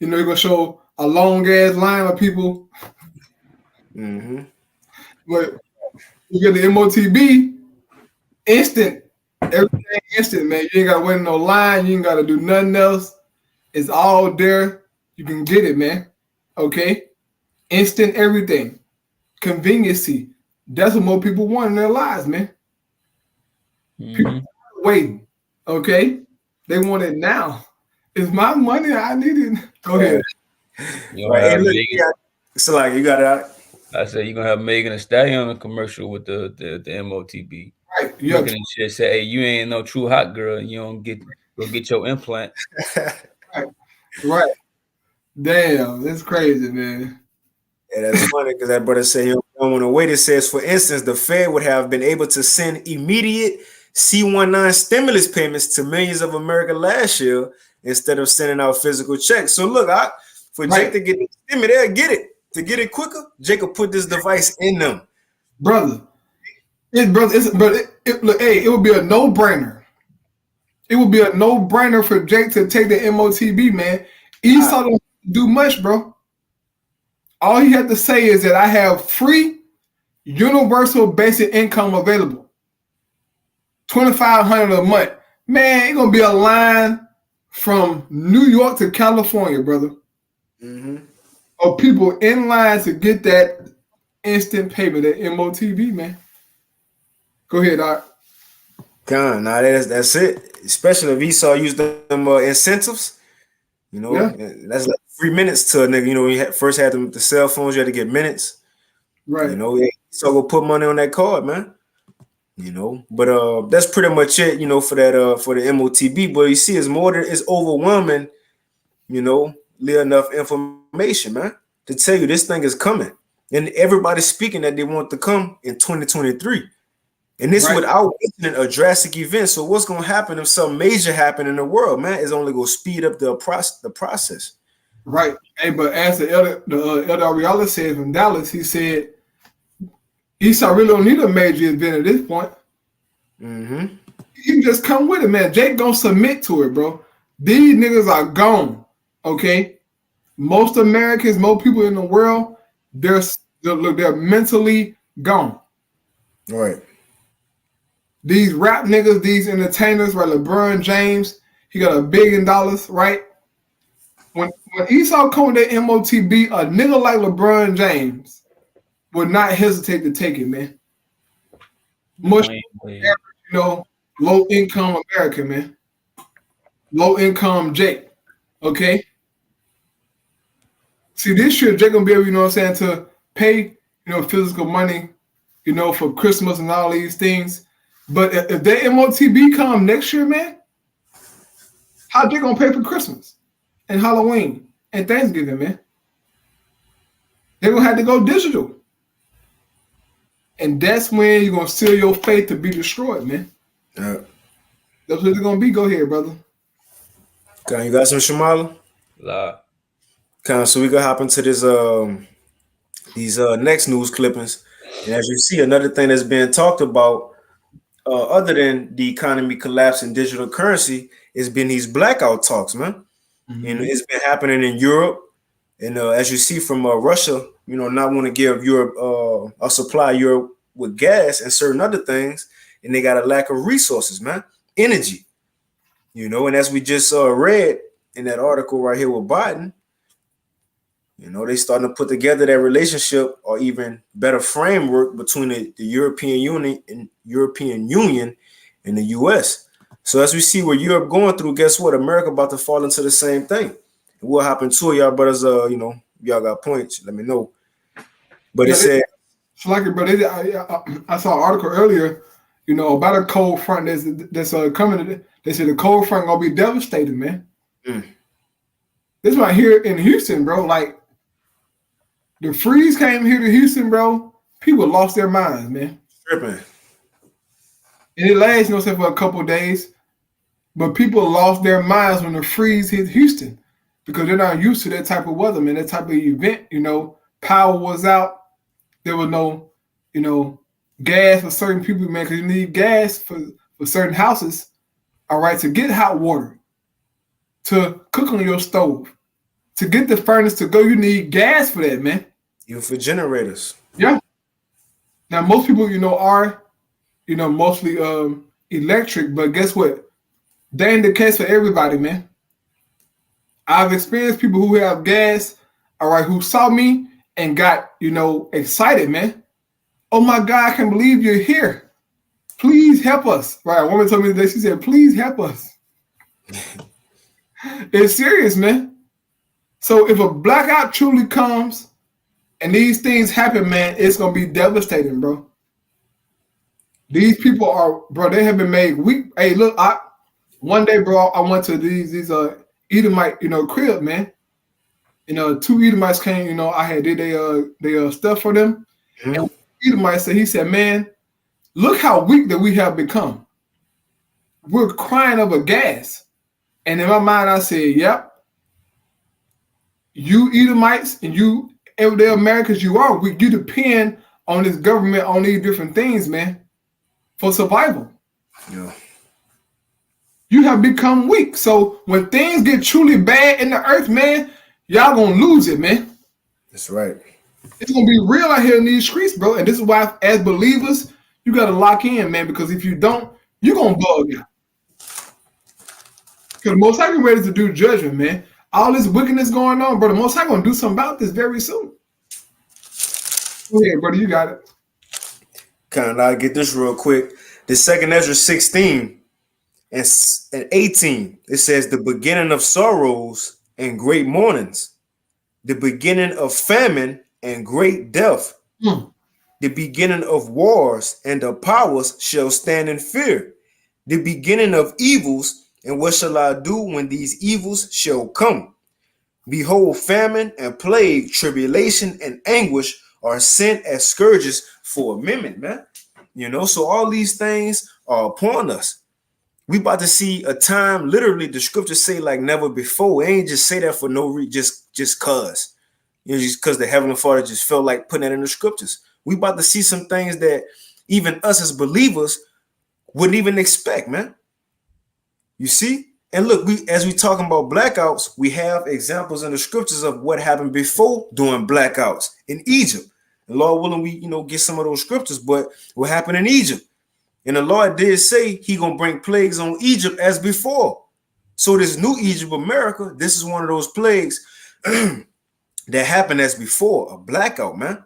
you're going to show a long ass line of people. Mm-hmm. But you get the MOTB, instant. Everything instant, man. You ain't got to wait in no line. You ain't got to do nothing else. It's all there. You can get it, man. Okay? Instant everything. Conveniency. That's what more people want in their lives, man. People waiting. Okay? They want it now. It's my money. I need it. Go ahead. Right. So like you got it. I said you're gonna have Megan Thee Stallion on a commercial with the MOTB. Right. Looking and shit, say, hey, you ain't no true hot girl, and you don't go get your implant. Right. Damn, that's crazy, man. Yeah, that's funny because that brother said he don't want to wait. It says, for instance, the Fed would have been able to send immediate C-19 stimulus payments to millions of America last year instead of sending out physical checks. So look, for Jake to get the stimmy there, get it. To get it quicker, Jake will put this device in them. Brother, it would be a no-brainer. It would be a no-brainer for Jake to take the MOTB, man. Esau don't do much, bro. All he had to say is that I have free universal basic income available. $2,500 a month. Man, it's gonna be a line from New York to California, brother. Mm-hmm. Of people in line to get that instant payment, that MOTB, man. Go ahead, Doc. That's it. Especially if Esau used them incentives, that's like 3 minutes to a nigga. You first had them the cell phones, you had to get minutes. Right. Esau will put money on that card, man. But that's pretty much it, for that for the MOTB. But you see, it's overwhelming, enough information, man, to tell you this thing is coming. And everybody's speaking that they want to come in 2023. And this without mentioning a drastic event. So what's going to happen if something major happen in the world, man, is only going to speed up the process. Right. Hey, but as the elder Ariala said from Dallas, he said Esau really don't need a major event at this point. Mm-hmm. You can just come with it, man. Jake gonna submit to it, bro. These niggas are gone. Okay. Most Americans, most people in the world, they're mentally gone. Right. These rap niggas, these entertainers, right? LeBron James, he got $1 billion, right? When Esau come with that MOTB, a nigga like LeBron James would not hesitate to take it, man. Much, low income American, man. Low income Jake. Okay. See, this year Jake gonna be able, to pay, physical money, for Christmas and all these things. But if that MOTB come next year, man, how Jake gonna pay for Christmas and Halloween and Thanksgiving, man? They're gonna have to go digital. And that's when you're gonna seal your faith to be destroyed, man. Yeah. That's what it's gonna be. Go ahead, brother. Okay, you got some Shamala? Nah. Okay, so we gonna hop into this these next news clippings. And as you see, another thing that's being talked about, other than the economy collapse and digital currency, has been these blackout talks, man. Mm-hmm. And it's been happening in Europe. And as you see from Russia, not want to give Europe or supply Europe with gas and certain other things, and they got a lack of resources, man, energy. And as we just read in that article right here with Biden, they starting to put together that relationship or even better framework between the European Union and the U.S. So as we see what Europe going through, guess what? America about to fall into the same thing. What happened to y'all brothers? Y'all got points. Let me know. But it said, I saw an article earlier, about a cold front that's coming. They said the cold front gonna be devastating, man. This right here in Houston, bro. Like the freeze came here to Houston, bro. People lost their minds, man. Tripping. And it lasted, for a couple of days. But people lost their minds when the freeze hit Houston because they're not used to that type of weather, man. That type of event, power was out. There was no, gas for certain people, man, because you need gas for certain houses, all right, to get hot water. to cook on your stove. To get the furnace to go, you need gas for that, man. Even for generators. Yeah. Now, most people, are, mostly electric, but guess what? That ain't the case for everybody, man. I've experienced people who have gas, all right, who saw me and got, excited, man. Oh my God, I can't believe you're here. Please help us. Right. A woman told me today, she said, please help us. It's serious, man. So if a blackout truly comes and these things happen, man, it's going to be devastating, bro. These people are, bro, they have been made weak. Hey, look, one day, bro, I went to these Edomite, crib, man. 2 Edomites came, I had did their stuff for them. Mm-hmm. And Edomite said, he said, man, look how weak that we have become. We're crying over gas. And in my mind, I said, yep. You Edomites and you everyday Americans, you are weak. You depend on this government, on these different things, man, for survival. Yeah. You have become weak. So when things get truly bad in the earth, man, y'all gonna lose it, man. That's right. It's gonna be real out here in these streets, bro. And this is why, as believers, you gotta lock in, man, because if you don't, you're gonna bug out. Because the Most High is ready to do judgment, man. All this wickedness going on, bro. The Most High gonna do something about this very soon. Go ahead, brother, you got it. Kind of get this real quick. The 2nd Ezra 16 and 18, it says the beginning of sorrows and great mournings, the beginning of famine and great death, the beginning of wars, and the powers shall stand in fear, the beginning of evils. And what shall I do when these evils shall come? Behold, famine and plague, tribulation and anguish are sent as scourges for a minute, man. So all these things are upon us. We about to see a time, literally, the scriptures say like never before. It ain't just say that for no reason, just cause. Just because the Heavenly Father just felt like putting that in the scriptures. We about to see some things that even us as believers wouldn't even expect, man. You see? And look, as we talking about blackouts, we have examples in the scriptures of what happened before during blackouts in Egypt. And Lord willing, we, get some of those scriptures, but what happened in Egypt? And the Lord did say he going to bring plagues on Egypt as before. So this new Egypt, America, this is one of those plagues that happened as before, a blackout, man.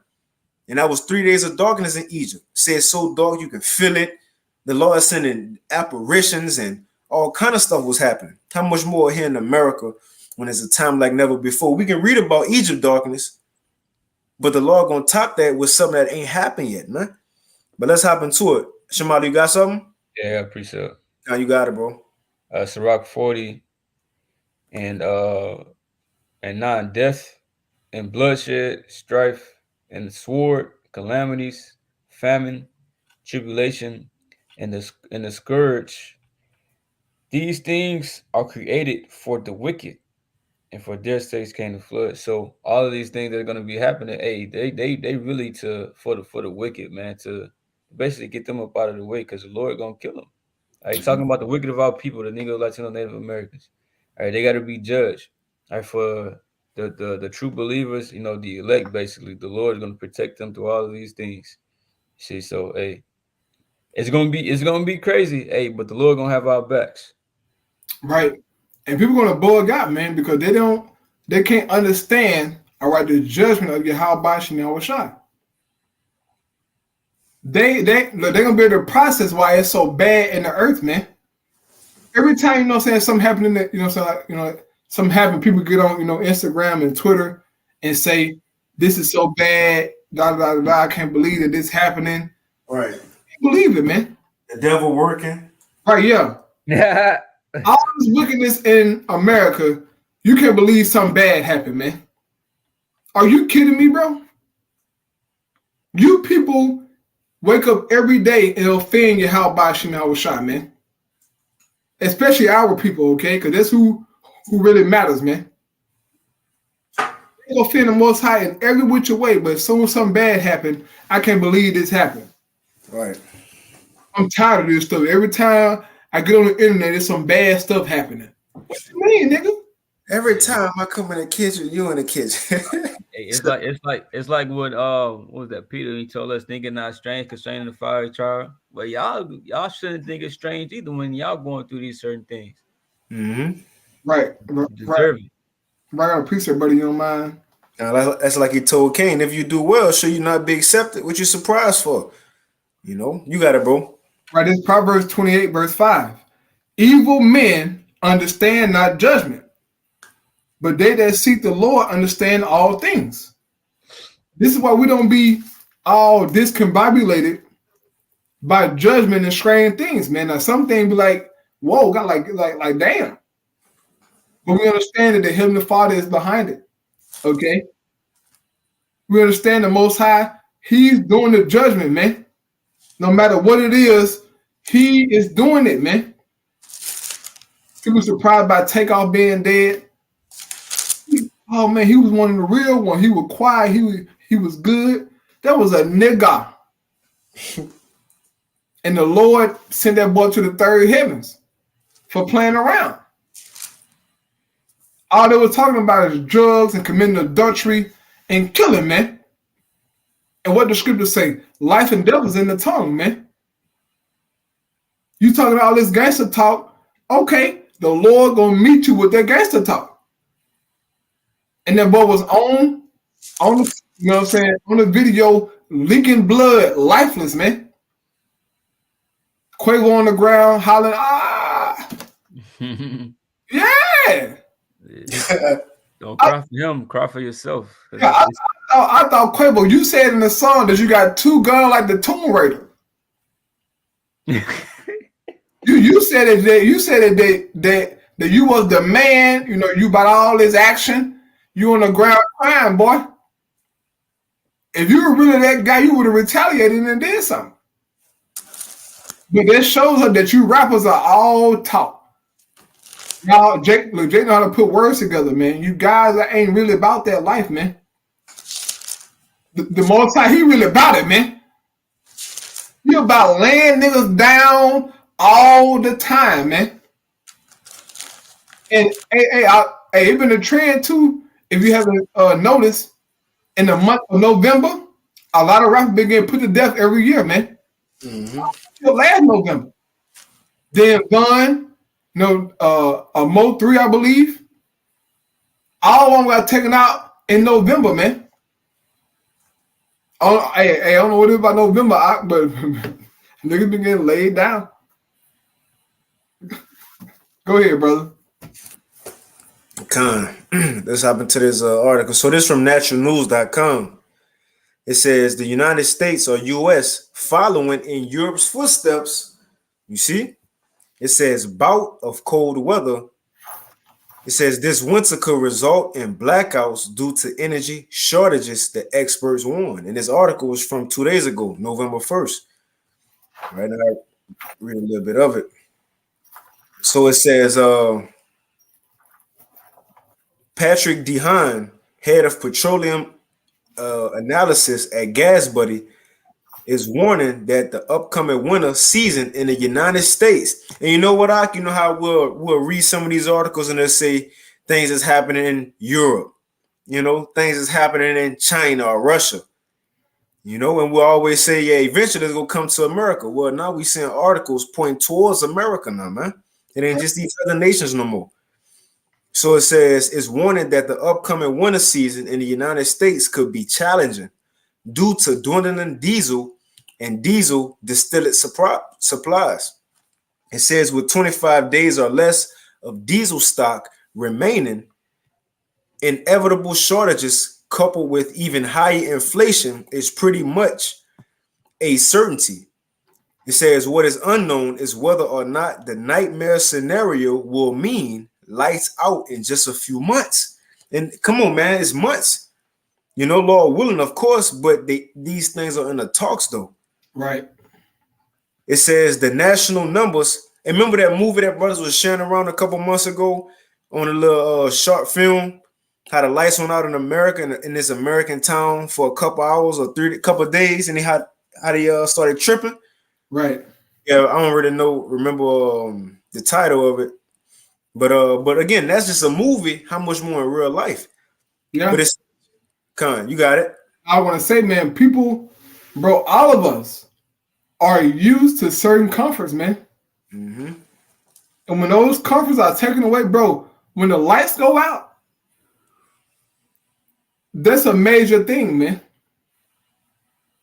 And that was 3 days of darkness in Egypt. It said so dark you can feel it. The Lord sending apparitions and all kind of stuff was happening. How much more here in America when it's a time like never before? We can read about Egypt darkness, but the Lord gonna top that with something that ain't happened yet, man. But let's hop into it. Shamal, you got something? Yeah, appreciate it. Now you got it, bro. Sirach 40 and 9, death and bloodshed, strife and sword, calamities, famine, tribulation, and the scourge. These things are created for the wicked, and for their sakes came the flood. So all of these things that are going to be happening, hey, they really for the wicked, man, to basically get them up out of the way, because the Lord gonna kill them. All right, talking about the wicked of our people, the Negro, Latino, Native Americans. All right, they got to be judged. All right, for the true believers, the elect, basically, the Lord is going to protect them through all of these things. See, so hey, it's gonna be crazy, hey, but the Lord gonna have our backs. Right. And people gonna bug out, man, because they can't understand, all right, the judgment of Yahweh Shem Shai. They're gonna be able to process why it's so bad in the earth, man. Every time, something happening that, something happened, people get on, Instagram and Twitter and say, this is so bad, I can't believe that this happening. Right. You believe it, man. The devil working. Right, yeah. Yeah. All this wickedness in America, you can't believe something bad happened, man. Are you kidding me, bro? You people wake up every day and offend Yahweh Shem Shai, man. Especially our people, okay? Because that's who really matters, man. They offend the Most High in every which way, but as soon as something bad happened, I can't believe this happened. Right. I'm tired of this stuff. Every time I get on the internet, there's some bad stuff happening. What you mean, nigga? Every time I come in the kitchen, you in the kitchen. Hey, it's like what was that Peter? He told us thinking not strange concerning the fiery trial. But y'all shouldn't think it's strange either when y'all going through these certain things. Mm-hmm. Right. You deserve it. If I got a precept, buddy, you don't mind? Now, that's like he told Cain, if you do well, should you not be accepted? What you surprised for? You know, you got it, bro. Right. This Proverbs 28, verse 5. Evil men understand not judgment, but they that seek the Lord understand all things. This is why we don't be all discombobulated by judgment and strange things, man. Now, some things be like, whoa, God, like, damn. But we understand that the Heavenly Father is behind it. Okay? We understand the Most High, He's doing the judgment, man. No matter what it is, He is doing it, man. People surprised by Takeoff being dead. Oh man, he was one of the real one. He was quiet. He was good. That was a nigga. And the Lord sent that boy to the third heavens for playing around. All they were talking about is drugs and committing adultery and killing, man. And what the scriptures say, life and death is in the tongue, man. You talking all this gangster talk, okay, the Lord gonna meet you with that gangster talk. And that boy was on the, you know what I'm saying, on the video, leaking blood, lifeless, man. Quavo on the ground, hollering, ah, yeah. Don't cry for him, cry for yourself. Yeah, I thought Quavo, you said in the song that you got two guns like the Tomb Raider. you said that you was the man, you know, you about all this action. You on the ground crying, boy. If you were really that guy, you would have retaliated and did something. But that shows us that you rappers are all talk. Y'all, Jake know how to put words together, man. You guys ain't really about that life, man. The Most High, He really about it, man. You about laying niggas down all the time, man. And hey, it been a trend too. If you haven't noticed, in the month of November, a lot of rappers been getting put to death every year, man. Mm-hmm. Till last November. Then Gun, Mo 3, I believe. All of them got taken out in November, man. I don't know what it is about November, but niggas been getting laid down. Go ahead, brother. Let's hop into this article. So this is from naturalnews.com. It says the United States or U.S. following in Europe's footsteps. You see? It says bout of cold weather. It says this winter could result in blackouts due to energy shortages, the experts warn. And this article was from 2 days ago, November 1st. Right now, I read a little bit of it. So it says Patrick DeHaan, head of petroleum analysis at GasBuddy, is warning that the upcoming winter season in the United States, and you know what, you know how we'll read some of these articles and they'll say things that's happening in Europe, you know, things that's happening in China or Russia, you know, and we'll always say, yeah, eventually it's gonna come to America. Well, now we seeing articles point towards America now, man. It ain't just these other nations no more. So it says it's warning that the upcoming winter season in the United States could be challenging due to dwindling diesel and diesel distillate supplies. It says with 25 days or less of diesel stock remaining, inevitable shortages coupled with even higher inflation is pretty much a certainty. It says what is unknown is whether or not the nightmare scenario will mean lights out in just a few months. And come on, man, it's months. You know, Lord willing, of course, but these things are in the talks, though. Right. It says the national numbers. And remember that movie that brothers was sharing around a couple months ago on a little short film, how the lights went out in America in this American town for a couple hours or couple of days, and how they started tripping. Right. Yeah, I don't really remember the title of it. But again, that's just a movie. How much more in real life? Yeah. But it's you got it. I want to say, man, people, bro, all of us are used to certain comforts, man. Mm-hmm. And when those comforts are taken away, bro, when the lights go out, that's a major thing, man.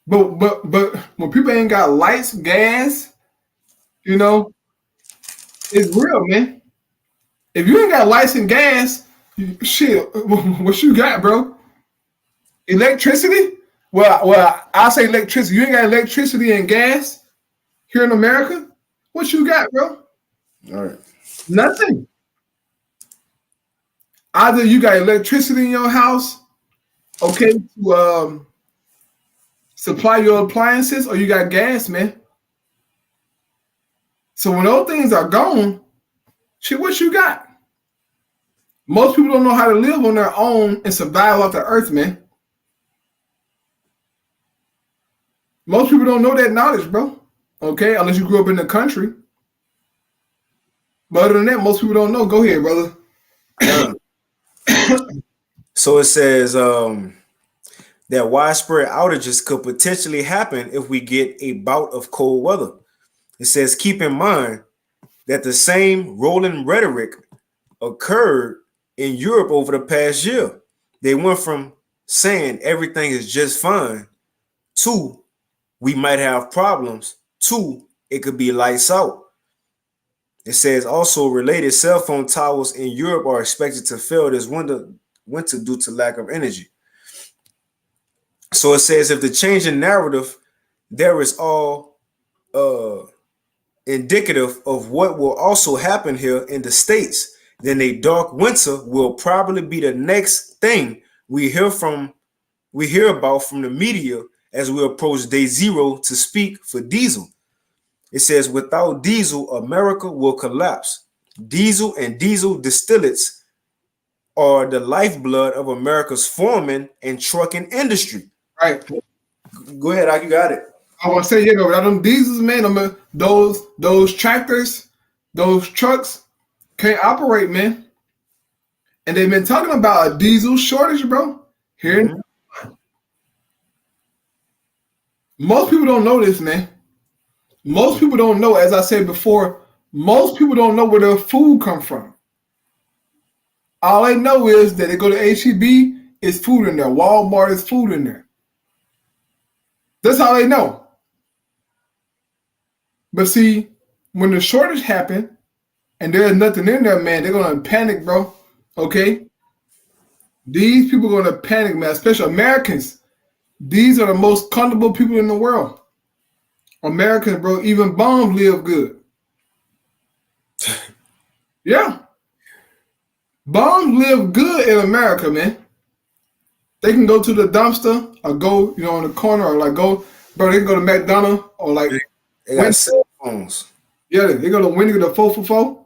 But when people ain't got lights, gas, you know, it's real, man. If you ain't got lights and gas, shit, what you got, bro? Electricity? Well, I'll say electricity. You ain't got electricity and gas here in America? What you got, bro? All right. Nothing. Either you got electricity in your house, okay, to supply your appliances, or you got gas, man. So when those things are gone, shit, what you got? Most people don't know how to live on their own and survive off the earth, man. Most people don't know that knowledge, bro. Okay, unless you grew up in the country. But other than that, most people don't know. Go ahead, brother. So it says that widespread outages could potentially happen if we get a bout of cold weather. It says, keep in mind that the same rolling rhetoric occurred in Europe over the past year. They went from saying everything is just fine to we might have problems to it could be lights out. It says also related cell phone towers in Europe are expected to fail this winter due to lack of energy. So it says if the change in narrative there is all indicative of what will also happen here in the States, then a dark winter will probably be the next thing we hear about from the media as we approach day zero to speak for diesel. It says without diesel, America will collapse. Diesel and diesel distillates are the lifeblood of America's farming and trucking industry. Right. Go ahead, you got it. I want to say, without them diesels, man, those tractors, those trucks can't operate, man. And they've been talking about a diesel shortage, bro. Here, most people don't know this, man. Most people don't know, as I said before, most people don't know where their food comes from. All they know is that they go to HEB, it's food in there. Walmart is food in there. That's all they know. But see, when the shortage happened and there's nothing in there, man, they're going to panic, bro. Okay? These people are going to panic, man, especially Americans. These are the most comfortable people in the world. Americans, bro, even bums live good. Yeah. Bums live good in America, man. They can go to the dumpster or go, on the corner or they can go to McDonald's or they got cell phones. Yeah, they go to Wendy to the 4 for 4.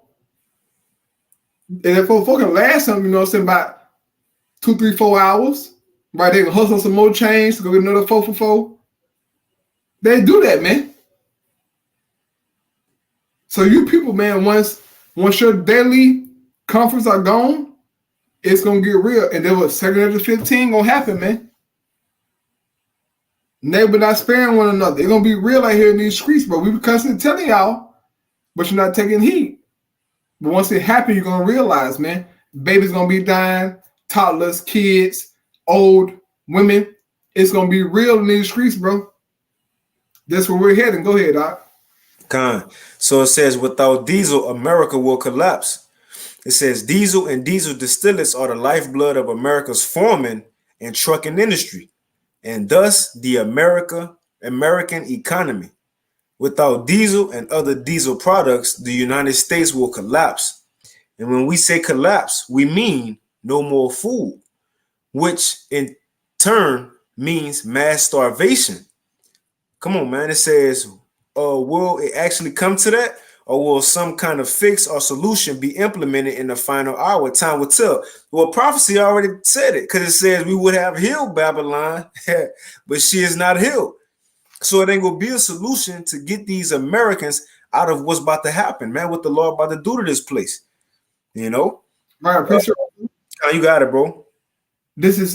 And that 4 for 4 can last them, about 2, 3, 4 hours. Right, they can hustle some more change to go get another 4 for 4. They do that, man. So you people, man, once your daily comforts are gone, it's gonna get real. And then what 2nd of the 15 gonna happen, man. Neighbor not sparing one another. They're gonna be real out here in these streets, bro. We be constantly telling y'all, but you're not taking heed. But once it happens, you're gonna realize, man, babies gonna be dying, toddlers, kids, old women. It's gonna be real in these streets, bro. That's where we're heading. Go ahead, Doc. So it says without diesel, America will collapse. It says diesel and diesel distillates are the lifeblood of America's farming and trucking industry, and thus the American economy. Without diesel and other diesel products, the United States will collapse. And when we say collapse, we mean no more food, which in turn means mass starvation. Come on, man. It says, will it actually come to that? Or will some kind of fix or solution be implemented in the final hour? Time will tell. Well, prophecy already said it, because it says we would have healed Babylon, but she is not healed. So it ain't gonna be a solution to get these Americans out of what's about to happen, man, what the Lord about to do to this place. You know? Right, appreciate Oh, you got it, bro. This is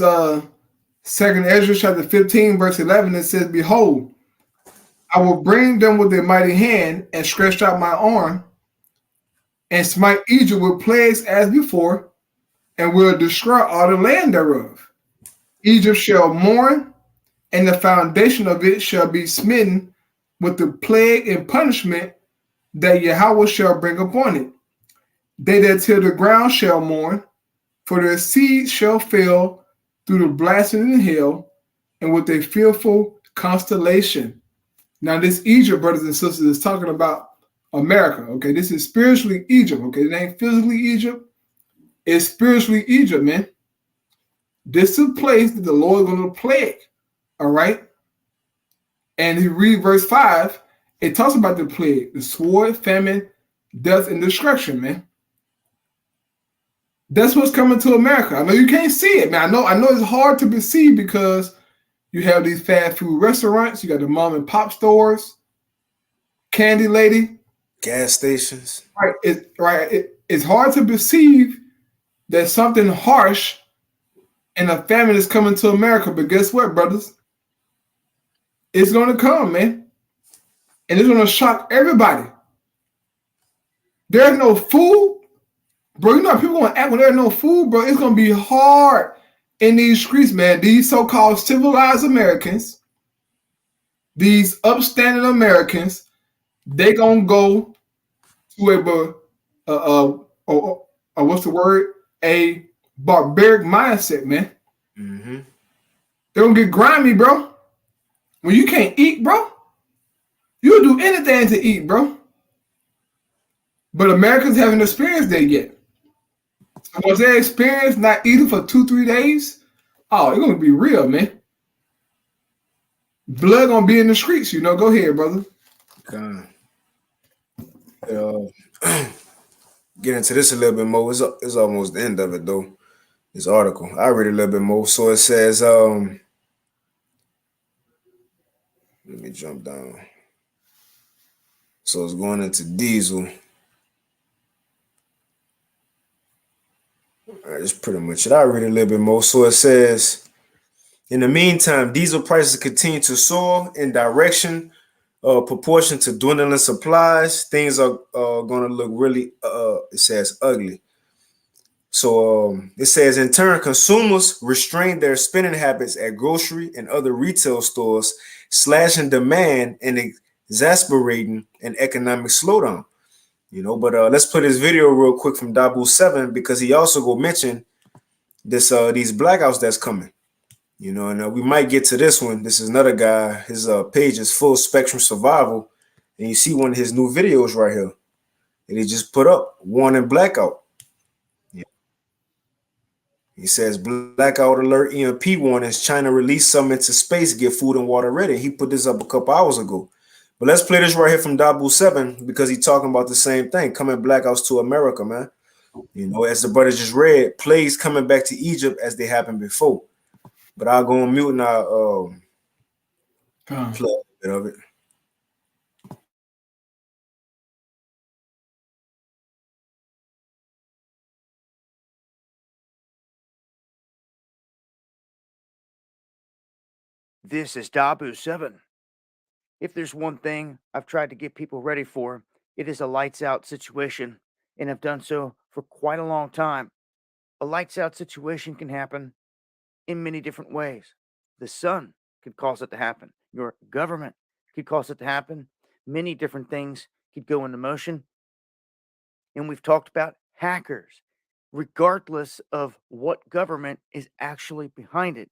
Second Ezra chapter 15, verse 11. It says, "Behold, I will bring them with a mighty hand and stretch out my arm and smite Egypt with plagues as before, and will destroy all the land thereof. Egypt shall mourn, and the foundation of it shall be smitten with the plague and punishment that Yahweh shall bring upon it. They that till the ground shall mourn, for their seed shall fail through the blasting in hell, and with a fearful constellation." Now, this Egypt, brothers and sisters, is talking about America. Okay, this is spiritually Egypt. Okay, it ain't physically Egypt. It's spiritually Egypt, man. This is a place that the Lord is going to plague. All right. And you read verse 5, it talks about the plague, the sword, famine, death, and destruction, man. That's what's coming to America. I know you can't see it, man. I know it's hard to perceive because you have these fast food restaurants, you got the mom and pop stores, candy lady. Gas stations. Right. It's hard to perceive that something harsh and a famine is coming to America. But guess what, brothers? It's going to come, man. And it's going to shock everybody. There's no food. Bro, you know people going to act when there's no food, bro. It's going to be hard in these streets, man. These so-called civilized Americans, these upstanding Americans, they going to go to what's the word? A barbaric mindset, man. Mm-hmm. They're going to get grimy, bro. When you can't eat, bro, you'll do anything to eat, bro. But Americans haven't experienced that yet. Once they experience not eating for 2-3 days, oh, it's gonna be real, man. Blood gonna be in the streets, you know. Go ahead, brother. Get into this a little bit more. It's almost the end of it though. This article. I read a little bit more. So it says, let me jump down. So it's going into diesel. All right, that's pretty much it. I read a little bit more. So it says, in the meantime, diesel prices continue to soar in direction proportion to dwindling supplies. Things are going to look really, it says, ugly. So it says, in turn, consumers restrain their spending habits at grocery and other retail stores, slashing demand and exacerbating an economic slowdown. You know, but let's play this video real quick from Dabu 7 because he also go mention this these blackouts that's coming. You know, and we might get to this one. This is another guy. His page is Full Spectrum Survival, and you see one of his new videos right here. And he just put up warning blackout. Yeah. He says blackout alert, EMP warnings. China released some into space, get food and water ready. He put this up a couple hours ago. But let's play this right here from Dabu 7 because he's talking about the same thing, coming blackouts to America, man. You know, as the brother just read, plagues coming back to Egypt as they happened before. But I'll go on mute and I'll play a bit of it. This is Dabu 7. If there's one thing I've tried to get people ready for, it is a lights out situation, and I've done so for quite a long time. A lights out situation can happen in many different ways. The sun could cause it to happen. Your government could cause it to happen. Many different things could go into motion. And we've talked about hackers, regardless of what government is actually behind it.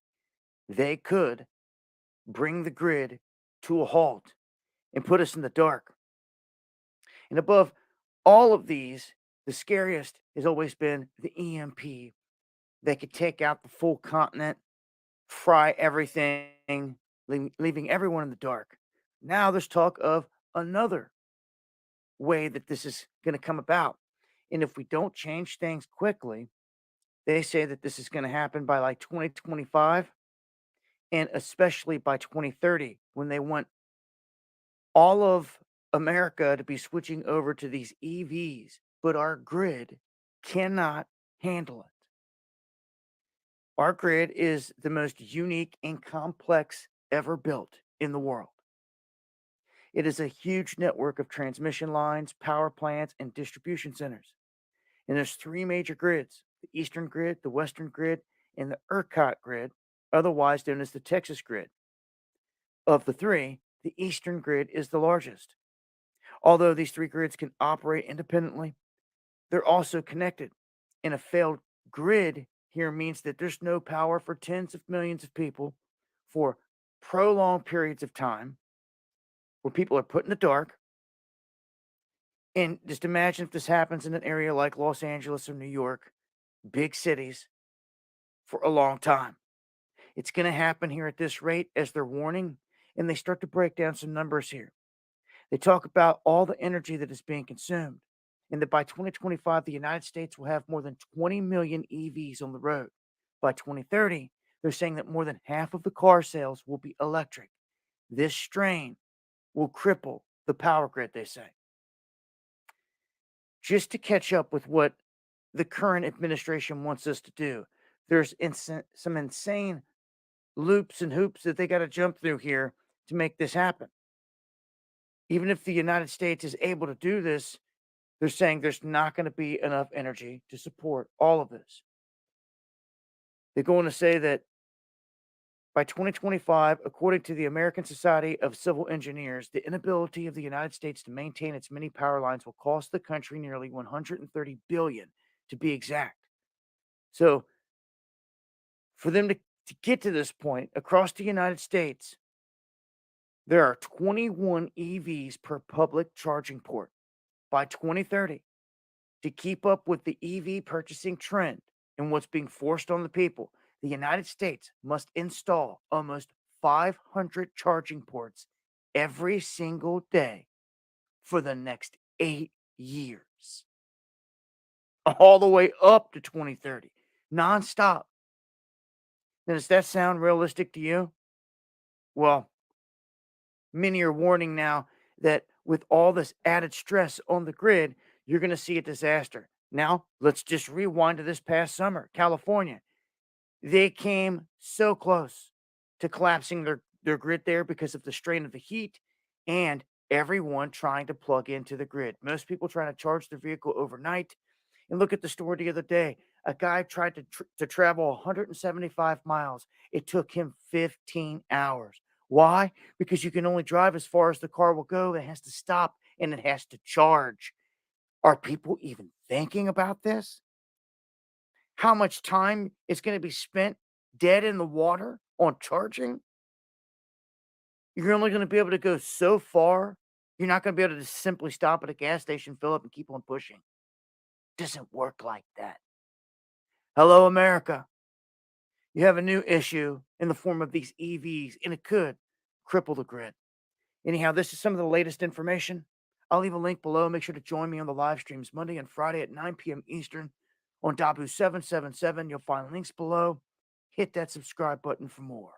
They could bring the grid to a halt and put us in the dark. And above all of these, the scariest has always been the EMP that could take out the full continent, fry everything, leaving everyone in the dark. Now there's talk of another way that this is going to come about. And if we don't change things quickly, they say that this is going to happen by like 2025 and especially by 2030 when they want all of America to be switching over to these EVs, but our grid cannot handle it. Our grid is the most unique and complex ever built in the world. It is a huge network of transmission lines, power plants, and distribution centers. And there's three major grids: the Eastern grid, the Western grid, and the ERCOT grid, otherwise known as the Texas grid. Of the three, the Eastern grid is the largest. Although these three grids can operate independently, they're also connected. And a failed grid here means that there's no power for tens of millions of people for prolonged periods of time where people are put in the dark. And just imagine if this happens in an area like Los Angeles or New York, big cities, for a long time. It's going to happen here at this rate, as they're warning, and they start to break down some numbers here. They talk about all the energy that is being consumed, and that by 2025, the United States will have more than 20 million EVs on the road. By 2030, they're saying that more than half of the car sales will be electric. This strain will cripple the power grid, they say. Just to catch up with what the current administration wants us to do, there's some insane loops and hoops that they got to jump through here to make this happen. Even if the United States is able to do this, they're saying there's not going to be enough energy to support all of this. They're going to say that by 2025, according to the American Society of Civil Engineers, the inability of the United States to maintain its many power lines will cost the country nearly $130 billion, to be exact. So for them to get to this point across the United States, there are 21 EVs per public charging port. By 2030, to keep up with the EV purchasing trend and what's being forced on the people, the United States must install almost 500 charging ports every single day for the next 8 years, all the way up to 2030, nonstop. Now, does that sound realistic to you? Well, many are warning now that with all this added stress on the grid, you're going to see a disaster. Now, let's just rewind to this past summer. California, they came so close to collapsing their grid there because of the strain of the heat and everyone trying to plug into the grid. Most people trying to charge their vehicle overnight. And look at the story the other day. A guy tried to travel 175 miles. It took him 15 hours. Why? Because you can only drive as far as the car will go. It has to stop and it has to charge. Are people even thinking about this? How much time is going to be spent dead in the water on charging? You're only going to be able to go so far. You're not going to be able to just simply stop at a gas station, fill up, and keep on pushing. Doesn't work like that. Hello, America. You have a new issue in the form of these EVs, and it could cripple the grid. Anyhow, this is some of the latest information. I'll leave a link below. Make sure to join me on the live streams Monday and Friday at 9 p.m. Eastern on Dabu 777. You'll find links below. Hit that subscribe button for more.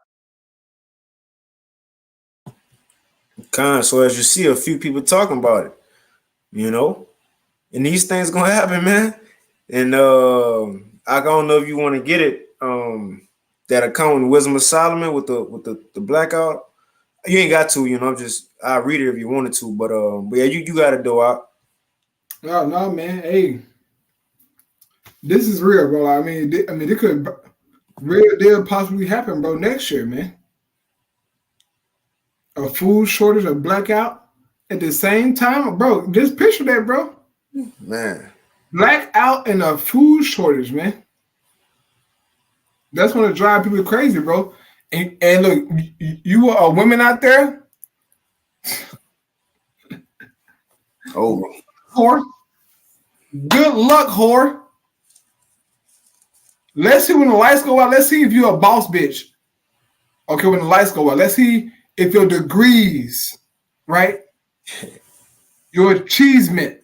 So as you see, a few people talking about it, and these things gonna happen, man. And I don't know if you want to get it. That account in Wisdom of Solomon with the blackout. You ain't got to, I'll read it if you wanted to, but yeah, you got it though. Out. No, man. Hey, this is real, bro. I mean, it could real deal possibly happen, bro. Next year, man. A food shortage, a blackout at the same time, bro. Just picture that, bro. Man. Blackout and a food shortage, man. That's going to drive people crazy, bro. And look, you are women out there. Oh, whore. Good luck, whore. Let's see when the lights go out. Let's see if you're a boss bitch. Okay, when the lights go out, let's see if your degrees, right? Your achievement,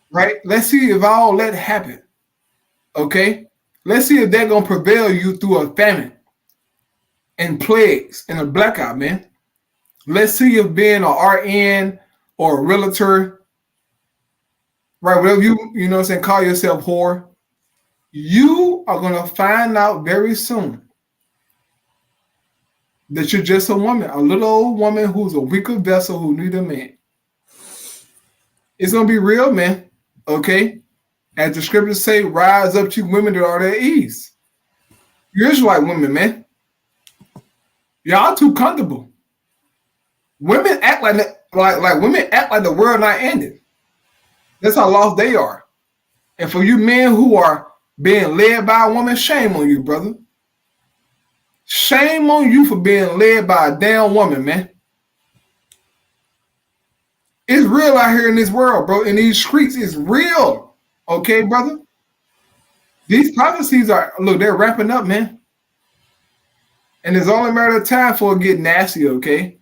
right? Let's see if all that happen. Okay? Let's see if they're going to prevail you through a famine and plagues and a blackout, man. Let's see if being an RN or a realtor, right? Whatever you know what I'm saying, call yourself whore, you are gonna find out very soon that you're just a woman, a little old woman who's a weaker vessel who need a man. It's gonna be real, man. Okay? As the scriptures say, rise up to women that are their ease. You Israelite women, man. Y'all too comfortable. Women act like women act like the world not ended. That's how lost they are. And for you men who are being led by a woman, shame on you, brother. Shame on you for being led by a damn woman, man. It's real out here in this world, bro. In these streets, it's real. Okay, brother? These prophecies are, look, they're wrapping up, man. And it's only a matter of time for it to get nasty, okay?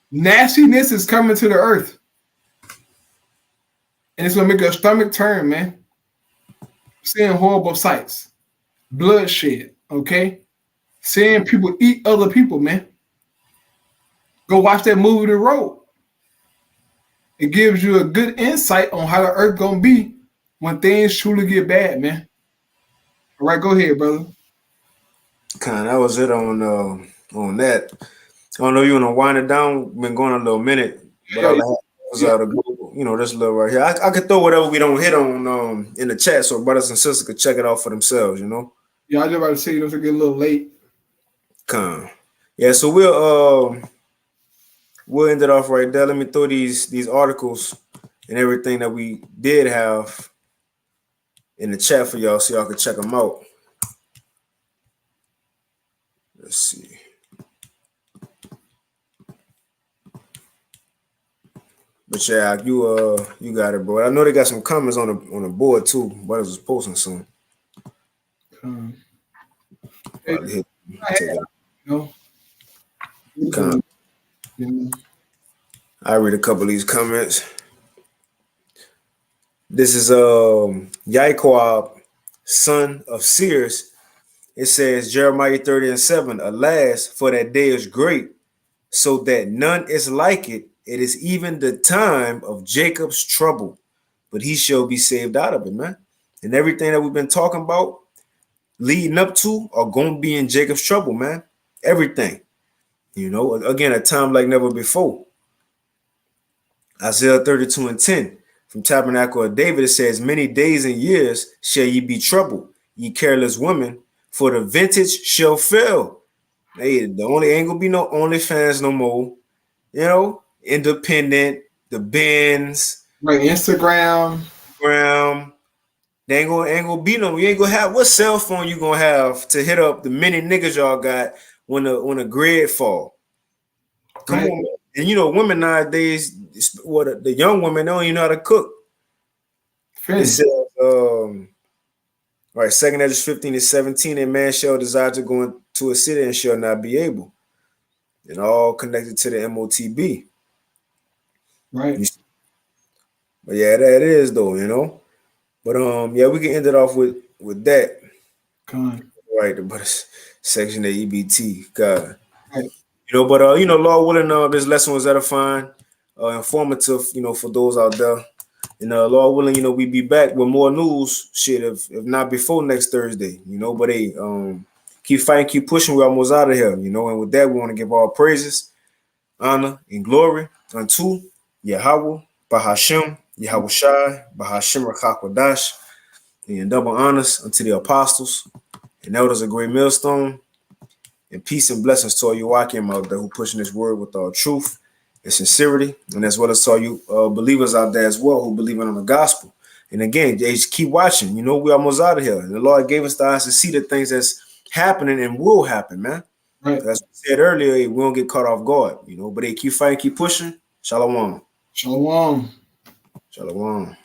Nastiness is coming to the earth. And it's going to make your stomach turn, man. Seeing horrible sights. Bloodshed, okay? Seeing people eat other people, man. Go watch that movie, The Road. It gives you a good insight on how the earth going to be when things truly get bad, man. All right, go ahead, brother. That was it on that. I don't know you want to wind it down. Been going a little minute, but all I had was this little right here. I could throw whatever we don't hit on in the chat, so brothers and sisters could check it out for themselves. You know. Yeah, I just about to say it's get a little late. Yeah, so we'll end it off right there. Let me throw these articles and everything that we did have in the chat for y'all, so y'all can check them out. Let's see. But yeah, you got it, bro. I know they got some comments on the board too. Brothers was posting some. I read a couple of these comments. This is Yaquab, son of Sears. It says Jeremiah 30:7. Alas, for that day is great, so that none is like it. It is even the time of Jacob's trouble, but he shall be saved out of it, man. And everything that we've been talking about leading up to are going to be in Jacob's trouble, man. Everything. You know, again, a time like never before. Isaiah 32:10. From Tabernacle of David, it says, many days and years shall ye be troubled, ye careless women, for the vintage shall fail. Hey, the only ain't gonna be no OnlyFans no more. You know, independent, the Benz, right? Instagram. They ain't gonna be no. You ain't gonna have what cell phone you gonna have to hit up the many niggas y'all got when the grid fall. Come on, man. And you know, women nowadays, the young women don't even know how to cook. It says, right, 2 Ezra 15-17, a man shall desire to go into a city and shall not be able. And all connected to the MOTB. Right. But yeah, that is though, you know. But yeah, we can end it off with that. Right, but section of EBT, God. Right. You know, but you know, Lord willing, this lesson was edifying, informative, you know, for those out there. And Lord willing, you know, we be back with more news, shit, if not before next Thursday, you know. But hey, keep fighting, keep pushing. We're almost out of here, you know. And with that, we want to give all praises, honor, and glory unto Yahweh, Bahashem, Yahweh Shai, Bahashem Rakakwadash, and double honors unto the apostles and elders of Great Millstone, and peace and blessings to all you Joachim out there who pushing this word with all truth and sincerity, and as well as to all you believers out there as well who believe in the gospel. And again, just keep watching. You know, we're almost out of here. And the Lord gave us the eyes to see the things that's happening and will happen, man. Right. As we said earlier, we don't get caught off guard, you know. But they keep fighting, keep pushing. Shalom. Shalom. Shalom.